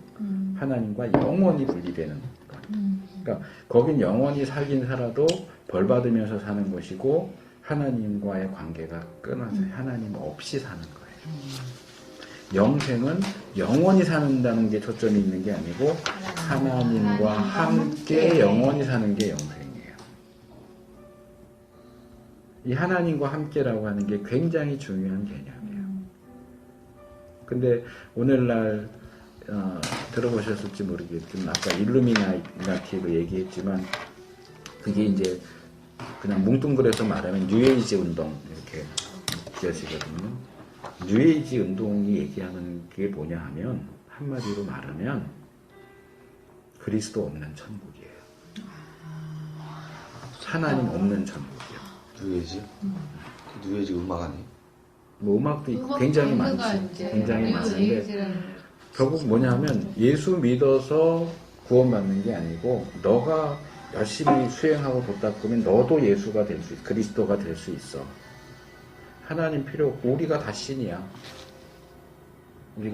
하나님과 영원히 분리되는 것. 그러니까 거긴 영원히 살긴 살아도 벌 받으면서 사는 곳이고 하나님과의 관계가 끊어져요. 하나님 없이 사는 거예요. 영생은 영원히 산다는 게 초점이 있는 게 아니고 하나님과 함께 영원히 사는 게 영생이에요. 이 하나님과 함께라고 하는 게 굉장히 중요한 개념이에요. 근데 오늘날 들어보셨을지 모르겠지만 아까 일루미나티로 얘기했지만 그게 이제 그냥 뭉뚱그려서 말하면 뉴에이지 운동 이렇게 느껴지거든요. 뉴에이지 운동이 얘기하는 게 뭐냐 하면 한마디로 말하면 그리스도 없는 천국이에요. 하나님 없는 천국이에요. 누에지? 누에지 음악 아니? 뭐 음악도 있고 굉장히 많지. 굉장히 많은데 결국 뭐냐 하면 예수 믿어서 구원받는 게 아니고 너가 열심히 수행하고 못 닦으면 너도 예수가 될 수 있어. 그리스도가 될 수 있어. 하나님 필요 없고 우리가 다 신이야. 우리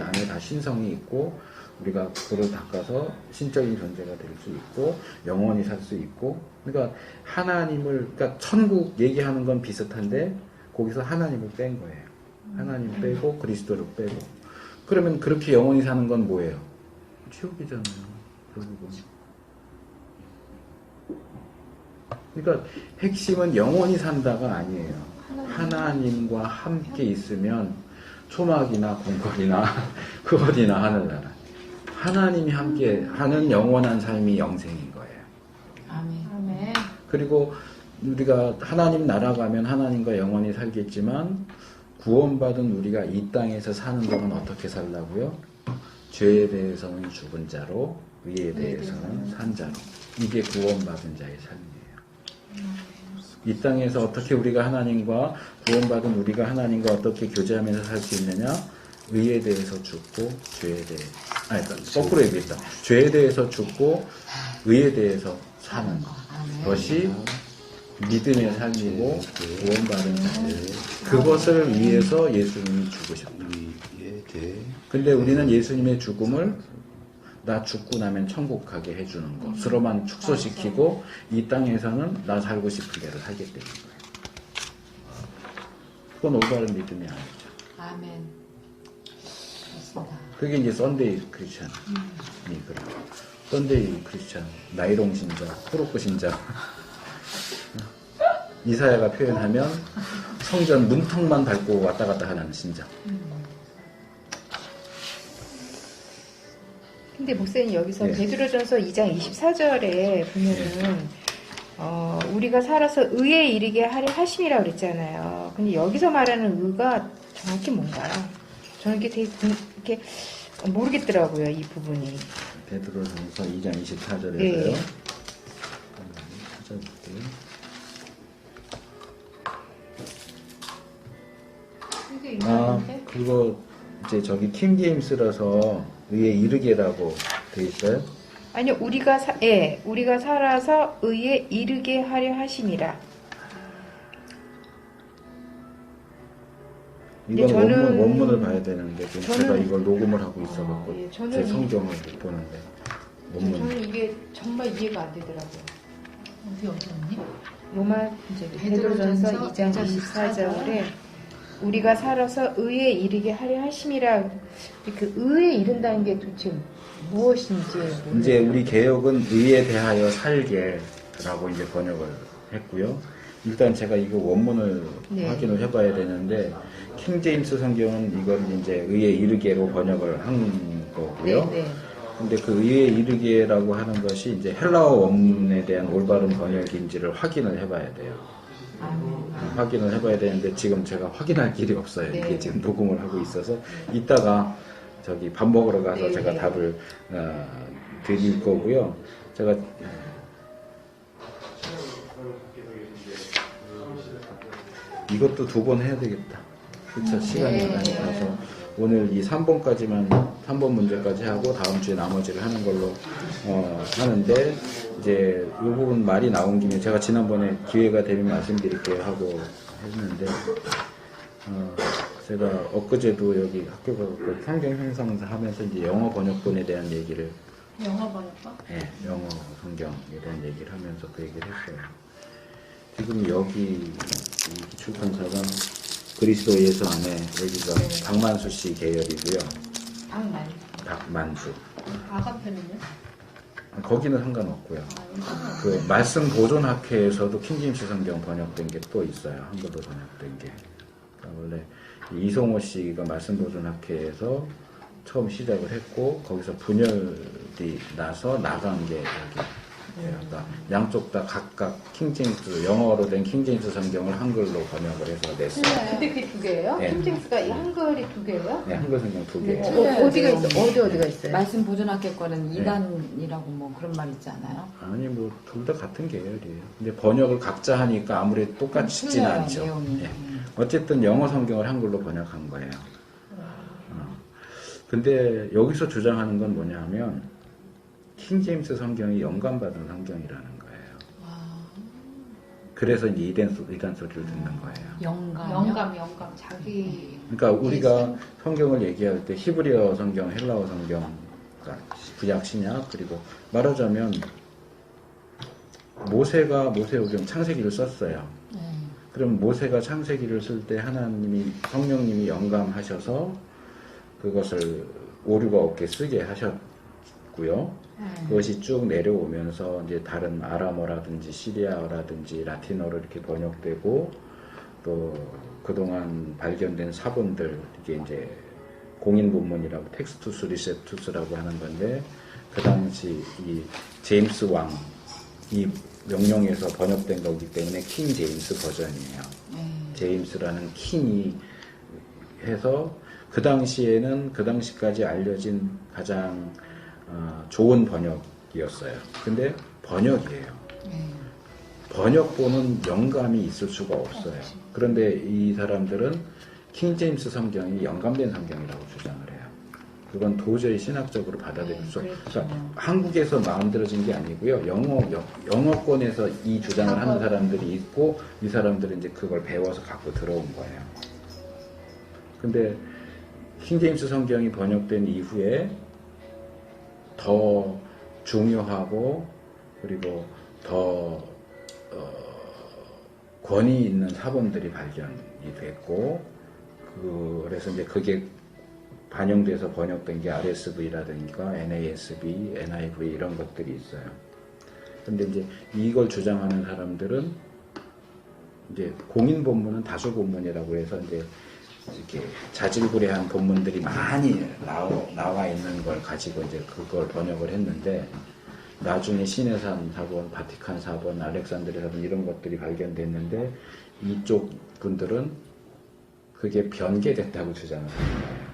안에 다 신성이 있고 우리가 그를 닦아서 신적인 존재가 될 수 있고 영원히 살 수 있고 그러니까 그러니까 천국 얘기하는 건 비슷한데 거기서 하나님을 뺀 거예요. 하나님 빼고 그리스도를 빼고 그러면 그렇게 영원히 사는 건 뭐예요? 지옥이잖아요. 결국은. 그러니까 핵심은 영원히 산다가 아니에요. 하나님과 함께 있으면 초막이나 궁궐이나 흑월이나 하늘나라. 하나님이 함께 하는 영원한 삶이 영생인 거예요. 아멘. 아멘. 그리고 우리가 하나님 나라 가면 하나님과 영원히 살겠지만 구원받은 우리가 이 땅에서 사는 동안 어떻게 살라고요? 죄에 대해서는 죽은 자로, 의에 대해서는 산 자로. 이게 구원받은 자의 삶이에요. 이 땅에서 어떻게 우리가 하나님과 구원받은 우리가 하나님과 어떻게 교제하면서 살 수 있느냐? 의에 대해서 죽고 죄에 대해 거꾸로 얘기했다. 죄에 대해서 죽고 의에 대해서 사는 것이 믿음의 삶이고 구원받은 삶이에요. 그것을 위해서 예수님이 죽으셨다. 근데 우리는 예수님의 죽음을 나 죽고 나면 천국 가게 해주는 것으로만 축소시키고 이 땅에서는 나 살고 싶은 대로 살게 되는 거예요. 그건 올바른 믿음이 아니죠. 아멘. 그렇습니다. 그게 이제 썬데이 크리스찬이 그래요. 썬데이 크리스찬, 나이롱 신자, 프로크 신자. 이사야가 표현하면 성전 문턱만 밟고 왔다 갔다 하는 신자. 근데 목사님 여기서 네. 베드로전서 2장 24절에 보면은 우리가 살아서 의에 이르게 하려 하심이라고 그랬잖아요. 근데 여기서 말하는 의가 정확히 뭔가요? 저는 이게 되게 이렇게 모르겠더라고요, 이 부분이. 베드로전서 2장 24절에서요. 네. 찾아볼게요. 이게 이상한데? 그거 이제 저기 킹제임스라서 의에 이르게라고 돼 있어요. 아니요, 우리가 살아서 의에 이르게 하려 하심이라. 이건 저는- 원문을 봐야 되는데 지금 저는- 제가 이걸 녹음을 하고 있어갖고 예, 저는 제 성경을 못 보는데 원문. 저는 이게 정말 이해가 안 되더라고요. 어디 언니? 로마 이제 베드로전서 2장 24절에 우리가 살아서 의에 이르게 하려 하심이라. 그 의에 이른다는 게 도대체 무엇인지 모르겠어요. 이제 우리 개혁은 의에 대하여 살게라고 이제 번역을 했고요. 일단 제가 이거 원문을 네. 확인을 해봐야 되는데 킹제임스 성경은 이걸 이제 의에 이르게로 번역을 한 거고요. 네, 네. 근데 그 의에 이르게라고 하는 것이 이제 헬라어 원문에 대한 올바른 번역인지를 확인을 해봐야 돼요. 확인을 해봐야 되는데 지금 제가 확인할 길이 없어요. 네. 이게 지금 녹음을 하고 있어서 이따가 저기 밥 먹으러 가서 네, 제가 네. 답을 드릴 거고요. 제가 이것도 2번 해야 되겠다. 그쵸? 시간이 네. 많이 가서 오늘 이 3번 문제까지 하고 다음 주에 나머지를 하는 걸로 하는데 이제 이 부분 말이 나온 김에 제가 지난번에 기회가 되면 말씀드릴게요 하고 했는데 제가 엊그제도 여기 학교 가고 성경 형성사 하면서 이제 영어 번역본에 대한 얘기를 영어 번역가? 영어 성경에 대한 얘기를 하면서 그 얘기를 했어요. 지금 여기 이 출판사가 그리스도 예수 안에 여기가 박만수 씨 계열이고요. 박만수. 아가편은요? 거기는 상관없고요. 그 말씀 보존학회에서도 킹제임스 성경 번역된 게 또 있어요. 한글로 번역된 게. 그러니까 원래 이송호 씨가 말씀 보존학회에서 처음 시작을 했고 거기서 분열이 나서 나간 게 여기. 그러니까 양쪽 다 각각 킹제임스 영어로 된 킹제임스 성경을 한글로 번역을 해서 냈어요. 근데 그게 2개예요? 네. 킹제임스가 이 한글이 2개예요? 네, 한글 성경 2개. 어디가 있어? 어디가 있어요? 말씀 보존학교 거는 네. 이단이라고 뭐 그런 말 있지 않아요? 아니 뭐 둘 다 같은 계열이에요. 근데 번역을 각자 하니까 아무래도 똑같지는 틀려요, 않죠. 내용이. 예. 어쨌든 영어 성경을 한글로 번역한 거예요. 근데 여기서 주장하는 건 뭐냐면 킹제임스 성경이 영감받은 성경이라는 거예요. 그래서 이제 이단 소리를 듣는 거예요. 영감. 자기 그러니까 우리가 성경을 얘기할 때 히브리어 성경, 헬라어 성경, 그러니까 구약, 신약 그리고 말하자면 모세가 모세오경 창세기를 썼어요. 그럼 모세가 창세기를 쓸 때 하나님이 성령님이 영감하셔서 그것을 오류가 없게 쓰게 하셨고요. 그것이 쭉 내려오면서 이제 다른 아람어라든지 시리아어라든지 라틴어로 이렇게 번역되고 또 그동안 발견된 사본들, 이게 이제 공인 본문이라고 텍스투스 리셉투스라고 하는 건데, 그 당시 이 제임스 왕 이 명령에서 번역된 거기 때문에 킹 제임스 버전이에요. 제임스라는 킹이 해서 그 당시에는 그 당시까지 알려진 가장 좋은 번역이었어요. 근데 번역이에요. 번역본은 영감이 있을 수가 없어요. 그런데 이 사람들은 킹 제임스 성경이 영감된 성경이라고 주장을 해요. 그건 도저히 신학적으로 받아들일 수 없어요. 그러니까 한국에서 만들어진 게 아니고요. 영어권에서 이 주장을 하는 사람들이 있고, 이 사람들은 이제 그걸 배워서 갖고 들어온 거예요. 근데 킹 제임스 성경이 번역된 이후에 더 중요하고 그리고 더 권위 있는 사본들이 발견이 됐고, 그래서 이제 그게 반영돼서 번역된 게 RSV라든가 NASB, NIV 이런 것들이 있어요. 근데 이제 이걸 주장하는 사람들은 이제 공인 본문은 다수 본문이라고 해서 이제 이렇게 자질구레한 본문들이 많이 나와 있는 걸 가지고 이제 그걸 번역을 했는데, 나중에 시내산 사본, 바티칸 사본, 알렉산드리아 사본 이런 것들이 발견됐는데, 이쪽 분들은 그게 변개됐다고 주장을 하는 거예요.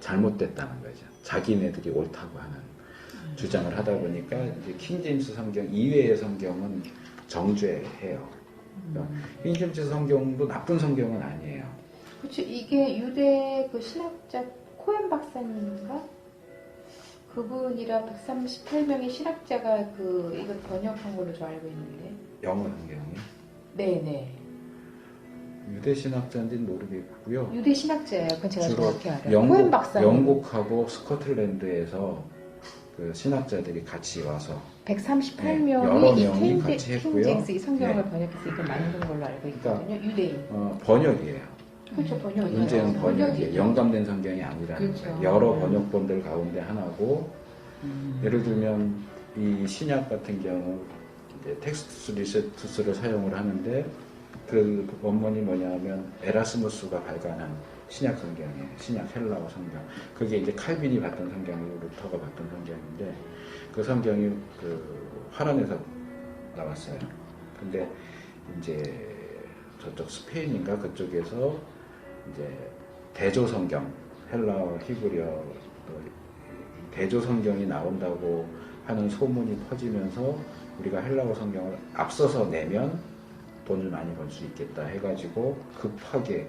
잘못됐다는 거죠. 자기네들이 옳다고 하는 주장을 하다 보니까 이제 킹 제임스 성경 이외의 성경은 정죄해요. 그러니까 킹 제임스 성경도 나쁜 성경은 아니에요. 그렇죠. 이게 유대 그 신학자 코엔 박사님인가? 그분이랑 138명의 신학자가 이걸 번역한 걸로 저 알고 있는데. 영어 성경이? 네네. 유대 신학자인지는 모르겠고요. 유대 신학자예요. 그건 제가 주로 정확히 알아요. 코엔 박사님. 영국하고 스코틀랜드에서 그 신학자들이 같이 와서 138명이 여러 이 명이 같이 했고요. 킹제임스 이 성경을 네. 번역해서 이걸 만든 걸로 알고 있거든요. 유대인. 번역이에요. 그렇죠. 번역이에요. 문제는 번역이에요. 번역이죠. 영감된 성경이 아니라는 그렇죠. 거예요. 여러 번역본들 가운데 하나고, 예를 들면 이 신약 같은 경우 이제 텍스투스 리셉투스를 사용을 하는데, 그 원문이 뭐냐면 에라스무스가 발간한 신약 성경이에요. 신약 헬라어 성경. 그게 이제 칼빈이 봤던 성경이고 루터가 봤던 성경인데, 그 성경이 그 화란에서 나왔어요. 근데 이제 저쪽 스페인인가 그쪽에서 이제 대조 성경, 헬라어, 히브리어, 대조 성경이 나온다고 하는 소문이 퍼지면서 우리가 헬라어 성경을 앞서서 내면 돈을 많이 벌 수 있겠다 해가지고 급하게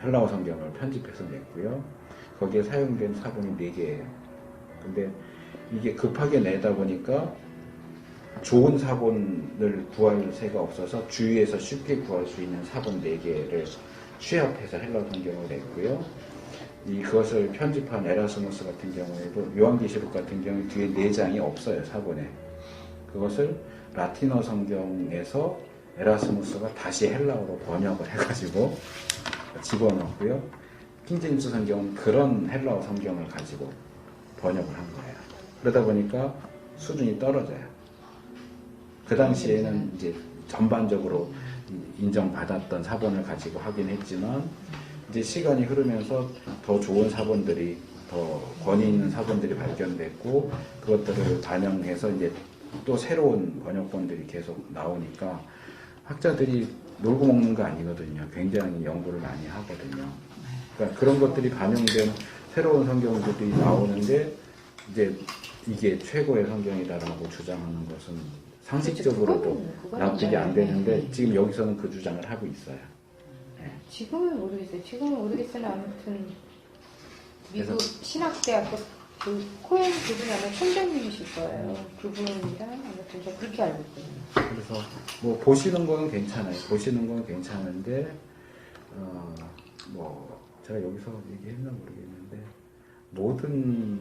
헬라어 성경을 편집해서 냈고요. 거기에 사용된 사본이 4개예요. 근데 이게 급하게 내다 보니까 좋은 사본을 구할 새가 없어서 주위에서 쉽게 구할 수 있는 사본 4개를 취합해서 헬라어 성경을 냈고요. 그것을 편집한 에라스무스 같은 경우에도 요한계시록 같은 경우에 뒤에 4장이 없어요, 사본에. 그것을 라틴어 성경에서 에라스무스가 다시 헬라어로 번역을 해가지고 집어넣고요. 킹제임스 성경은 그런 헬라어 성경을 가지고 번역을 한 거예요. 그러다 보니까 수준이 떨어져요. 그 당시에는 이제 전반적으로 인정받았던 사본을 가지고 하긴 했지만, 이제 시간이 흐르면서 더 좋은 사본들이, 더 권위 있는 사본들이 발견됐고, 그것들을 반영해서 이제 또 새로운 번역본들이 계속 나오니까 학자들이 놀고 먹는 거 아니거든요. 굉장히 연구를 많이 하거든요. 그러니까 그런 것들이 반영된 새로운 성경들이 나오는데, 이제 이게 최고의 성경이다라고 주장하는 것은 상식적으로도 납득이 안 되는데, 지금 여기서는 그 주장을 하고 있어요. 네. 지금은 모르겠어요. 아무튼 미국 신학대학교 그 코엔 그분이 아마 총장님이실 거예요. 그분이랑 아무튼 저 그렇게 알고 있거든요. 그래서 뭐 보시는 건 괜찮아요. 보시는 건 괜찮은데, 뭐 제가 여기서 얘기했나 모르겠는데, 모든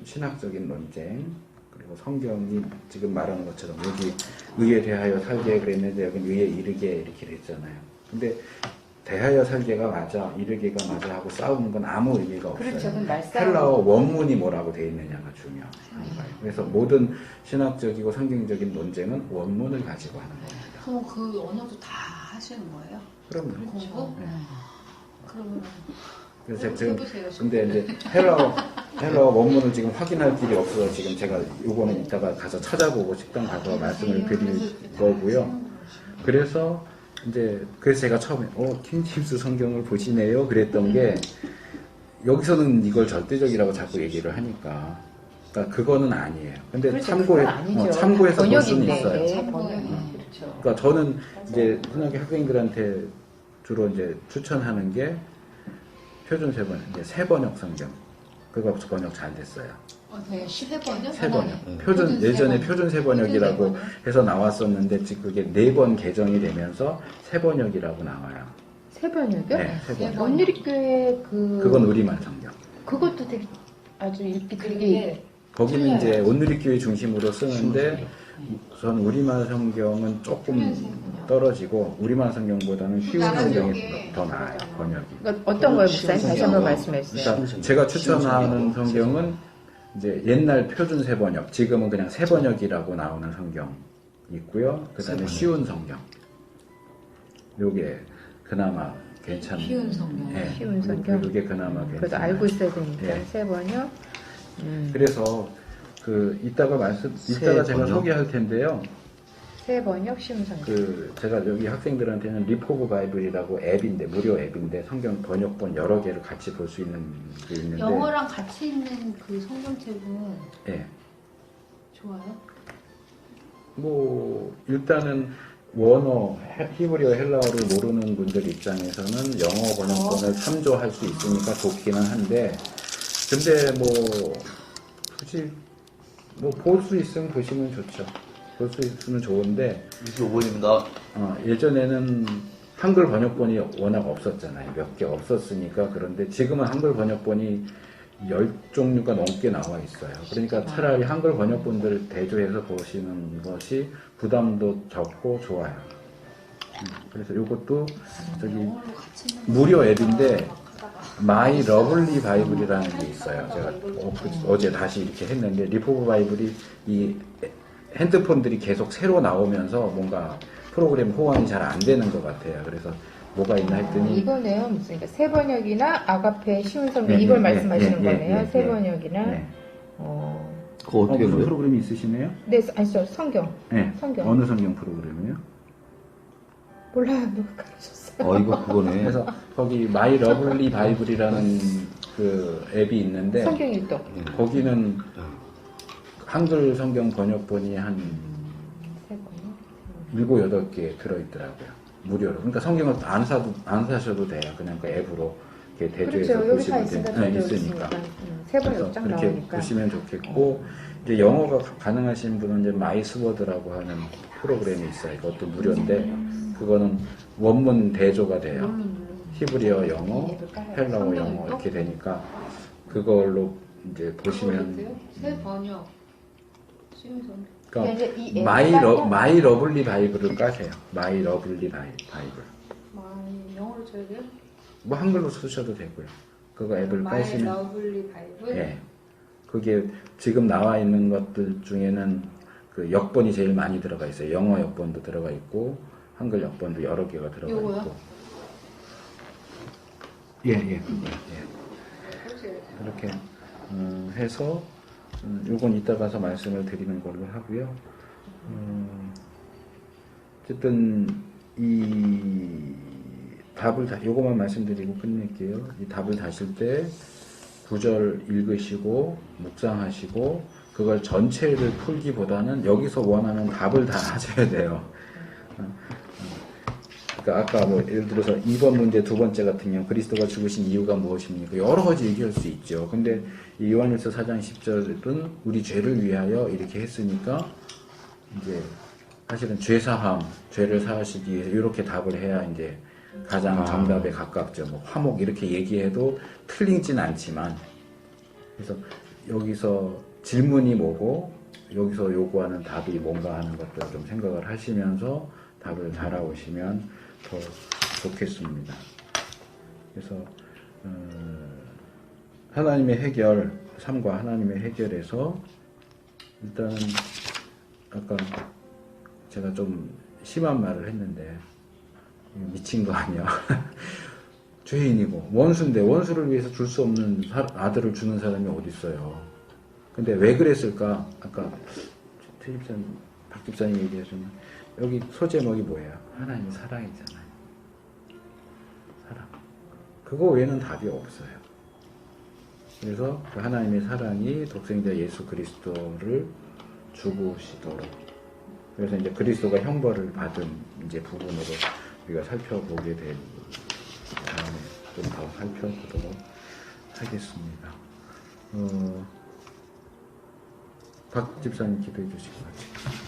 신학적인 논쟁, 그리고 성경이 지금 말하는 것처럼 여기 의에 대하여 살게 그랬는데 여기 의에 이르게 이렇게 됐잖아요. 근데 대하여 살게가 맞아, 이르게가 맞아 하고 싸우는 건 아무 의미가 없어요. 그렇죠. 그건 말싸움. 헬라어 원문이 뭐라고 되어 있느냐가 중요한 거예요. 그래서 모든 신학적이고 성경적인 논쟁은 원문을 가지고 하는 겁니다. 그럼 그 언어도 다 하시는 거예요? 그럼요. 공부? 네. 그러면 그래서 지금 해보세요. 근데 이제 헬라어 원문을 지금 확인할 길이 없어서 지금 제가 요거는 이따가 가서 찾아보고 식당 가서 말씀을 드릴 거고요. 그래서 제가 처음에 킹짐스 성경을 보시네요 그랬던 게 여기서는 이걸 절대적이라고 자꾸 얘기를 하니까 그러니까 그거는 아니에요. 근데 그렇죠. 참고해 그건 아니죠. 참고해서 볼 수는 번역인데. 있어요. 네, 참고해. 번역이. 그렇죠. 그러니까 저는 이제 신학교 학생들한테 주로 이제 추천하는 게 표준 세번역 성경. 그거 번역 잘 됐어요. 네, 10번요? 세번역. 표준 예전에 표준 세번역이라고 표준 해서 나왔었는데 지금 그게 4번 개정이 되면서 세번역이라고 나와요. 세번역이요? 네, 세번역. 온누리교회 그건 우리말 성경. 그것도 되게 아주 읽기 되게 그게 거기는 이제 온누리교회 중심으로 쓰는데 우선 우리말 성경은 조금 떨어지고 우리말 성경보다는 쉬운 성경이 더 나아요. 번역이. 그러니까 어떤 거예요, 목사님? 다시 한번 말씀해 주세요. 그러니까 제가 추천하는 성경은 이제 옛날 표준 세번역, 지금은 그냥 세번역이라고 나오는 성경 있고요. 그다음에 쉬운 성경. 요게 그나마 괜찮은. 쉬운 성경. 네, 쉬운 성경. 요게 그나마 그래도 괜찮아요. 알고 있어야 되니까 네. 세번역. 그래서 이따가 제가 소개할 텐데요. 세번역 쉬운 성경. 제가 여기 학생들한테는 리포브 바이블이라고 앱인데 무료 앱인데 성경 번역본 여러 개를 같이 볼 수 있는 게 있는데 영어랑 같이 있는 그 성경책은 예. 좋아요? 뭐 일단은 원어 히브리어 헬라어를 모르는 분들 입장에서는 영어 번역본을 참조할 수 있으니까 좋기는 한데 근데 뭐 굳이 뭐 볼 수 있으면 보시면 좋죠. 볼 수 있으면 좋은데 25번입니다. 예전에는 한글 번역본이 워낙 없었잖아요. 몇 개 없었으니까. 그런데 지금은 한글 번역본이 10종류가 넘게 나와 있어요. 그러니까 차라리 한글 번역본들을 대조해서 보시는 것이 부담도 적고 좋아요. 그래서 이것도 저기 영어로 같이 있는 거 무료 앱인데 마이 러블리 바이블이라는 게 있어요. 제가 어제 다시 이렇게 했는데 리포브 바이블이 이 핸드폰들이 계속 새로 나오면서 뭔가 프로그램 호환이 잘 안 되는 것 같아요. 그래서 뭐가 있나 했더니 이거네요. 무슨 그러니까 세번역이나 아가페 쉬운 성경 네, 이걸 네, 말씀하시는 네, 거네요. 네, 네, 세번역이나 네. 그거 어떻게 무슨 해요? 프로그램이 있으시네요? 네, 아니죠. 성경. 네. 성경. 어느 성경 프로그램이요? 몰라요. 누가 가르쳤어요. 이거 그거네. 그래서 거기 마이 러블리 바이블이라는 그 앱이 있는데 성경 일독. 거기는 한글 성경 번역본이 한 세번역. 7-8개 들어있더라고요. 무료로. 그러니까 성경을 안 사셔도 돼요. 그냥 그 앱으로 이렇게 대조해서 그렇죠. 여기 다 보시면 있으니까 네, 저도 있으니까. 세번역 그래서 쫙 그렇게 나오니까. 보시면 좋겠고 이제 영어가 가능하신 분은 이제 마이스워드라고 하는 프로그램이 있어요. 그것도 무료인데 그거는 원문 대조가 돼요. 히브리어 영어, 헬라어 영어 이렇게 되니까 그걸로 이제 보시면 세번역 쉬운 성경 그냥 이제 이 앱을 그러니까 깔면 마이 러블리 바이블을 까세요. 마이 러블리 바이블. 영어로 줘야 돼요? 뭐 한글로 쓰셔도 되고요. 그거 앱을 마이 까시면 러블리 바이블? 예. 그게 지금 나와 있는 것들 중에는 그 역본이 제일 많이 들어가 있어요. 영어 역본도 들어가 있고 한글 역본도 여러 개가 들어가 요거요? 있고. 예. 그렇게 해서 요건 이따 가서 말씀을 드리는 걸로 하고요. 어쨌든 이 답을 요거만 말씀드리고 끝낼게요. 이 답을 다실 때 9절 읽으시고 묵상하시고 그걸 전체를 풀기보다는 여기서 원하는 답을 다 하셔야 돼요. 그러니까 아까 뭐 예를 들어서 2번 문제 두 번째 같은 경우 그리스도가 죽으신 이유가 무엇입니까? 여러 가지 얘기할 수 있죠. 근데 이 요한일서 4장 10절은 우리 죄를 위하여 이렇게 했으니까 이제 사실은 죄사함, 죄를 사하시기 위해서 이렇게 답을 해야 이제 가장 정답에 가깝죠. 뭐 화목 이렇게 얘기해도 틀리진 않지만 그래서 여기서 질문이 뭐고 여기서 요구하는 답이 뭔가 하는 것들을 좀 생각을 하시면서 답을 달아오시면 더 좋겠습니다. 그래서 하나님의 해결, 삶과 하나님의 해결에서 일단 아까 제가 좀 심한 말을 했는데 미친 거 아니야. 죄인이고 원수인데 원수를 위해서 줄 수 없는 아들을 주는 사람이 어디 있어요. 근데 왜 그랬을까? 아까 최 집사님, 박 집사님 얘기하셨지만 여기 소제목이 뭐예요? 하나님의 사랑이잖아요. 사랑. 그거 외에는 답이 없어요. 그래서 그 하나님의 사랑이 독생자 예수 그리스도를 죽으시도록, 그래서 이제 그리스도가 형벌을 받은 이제 부분으로 우리가 살펴보게 될 다음에 좀 더 살펴보도록 하겠습니다. 박 집사님 기도해 주시기 바랍니다.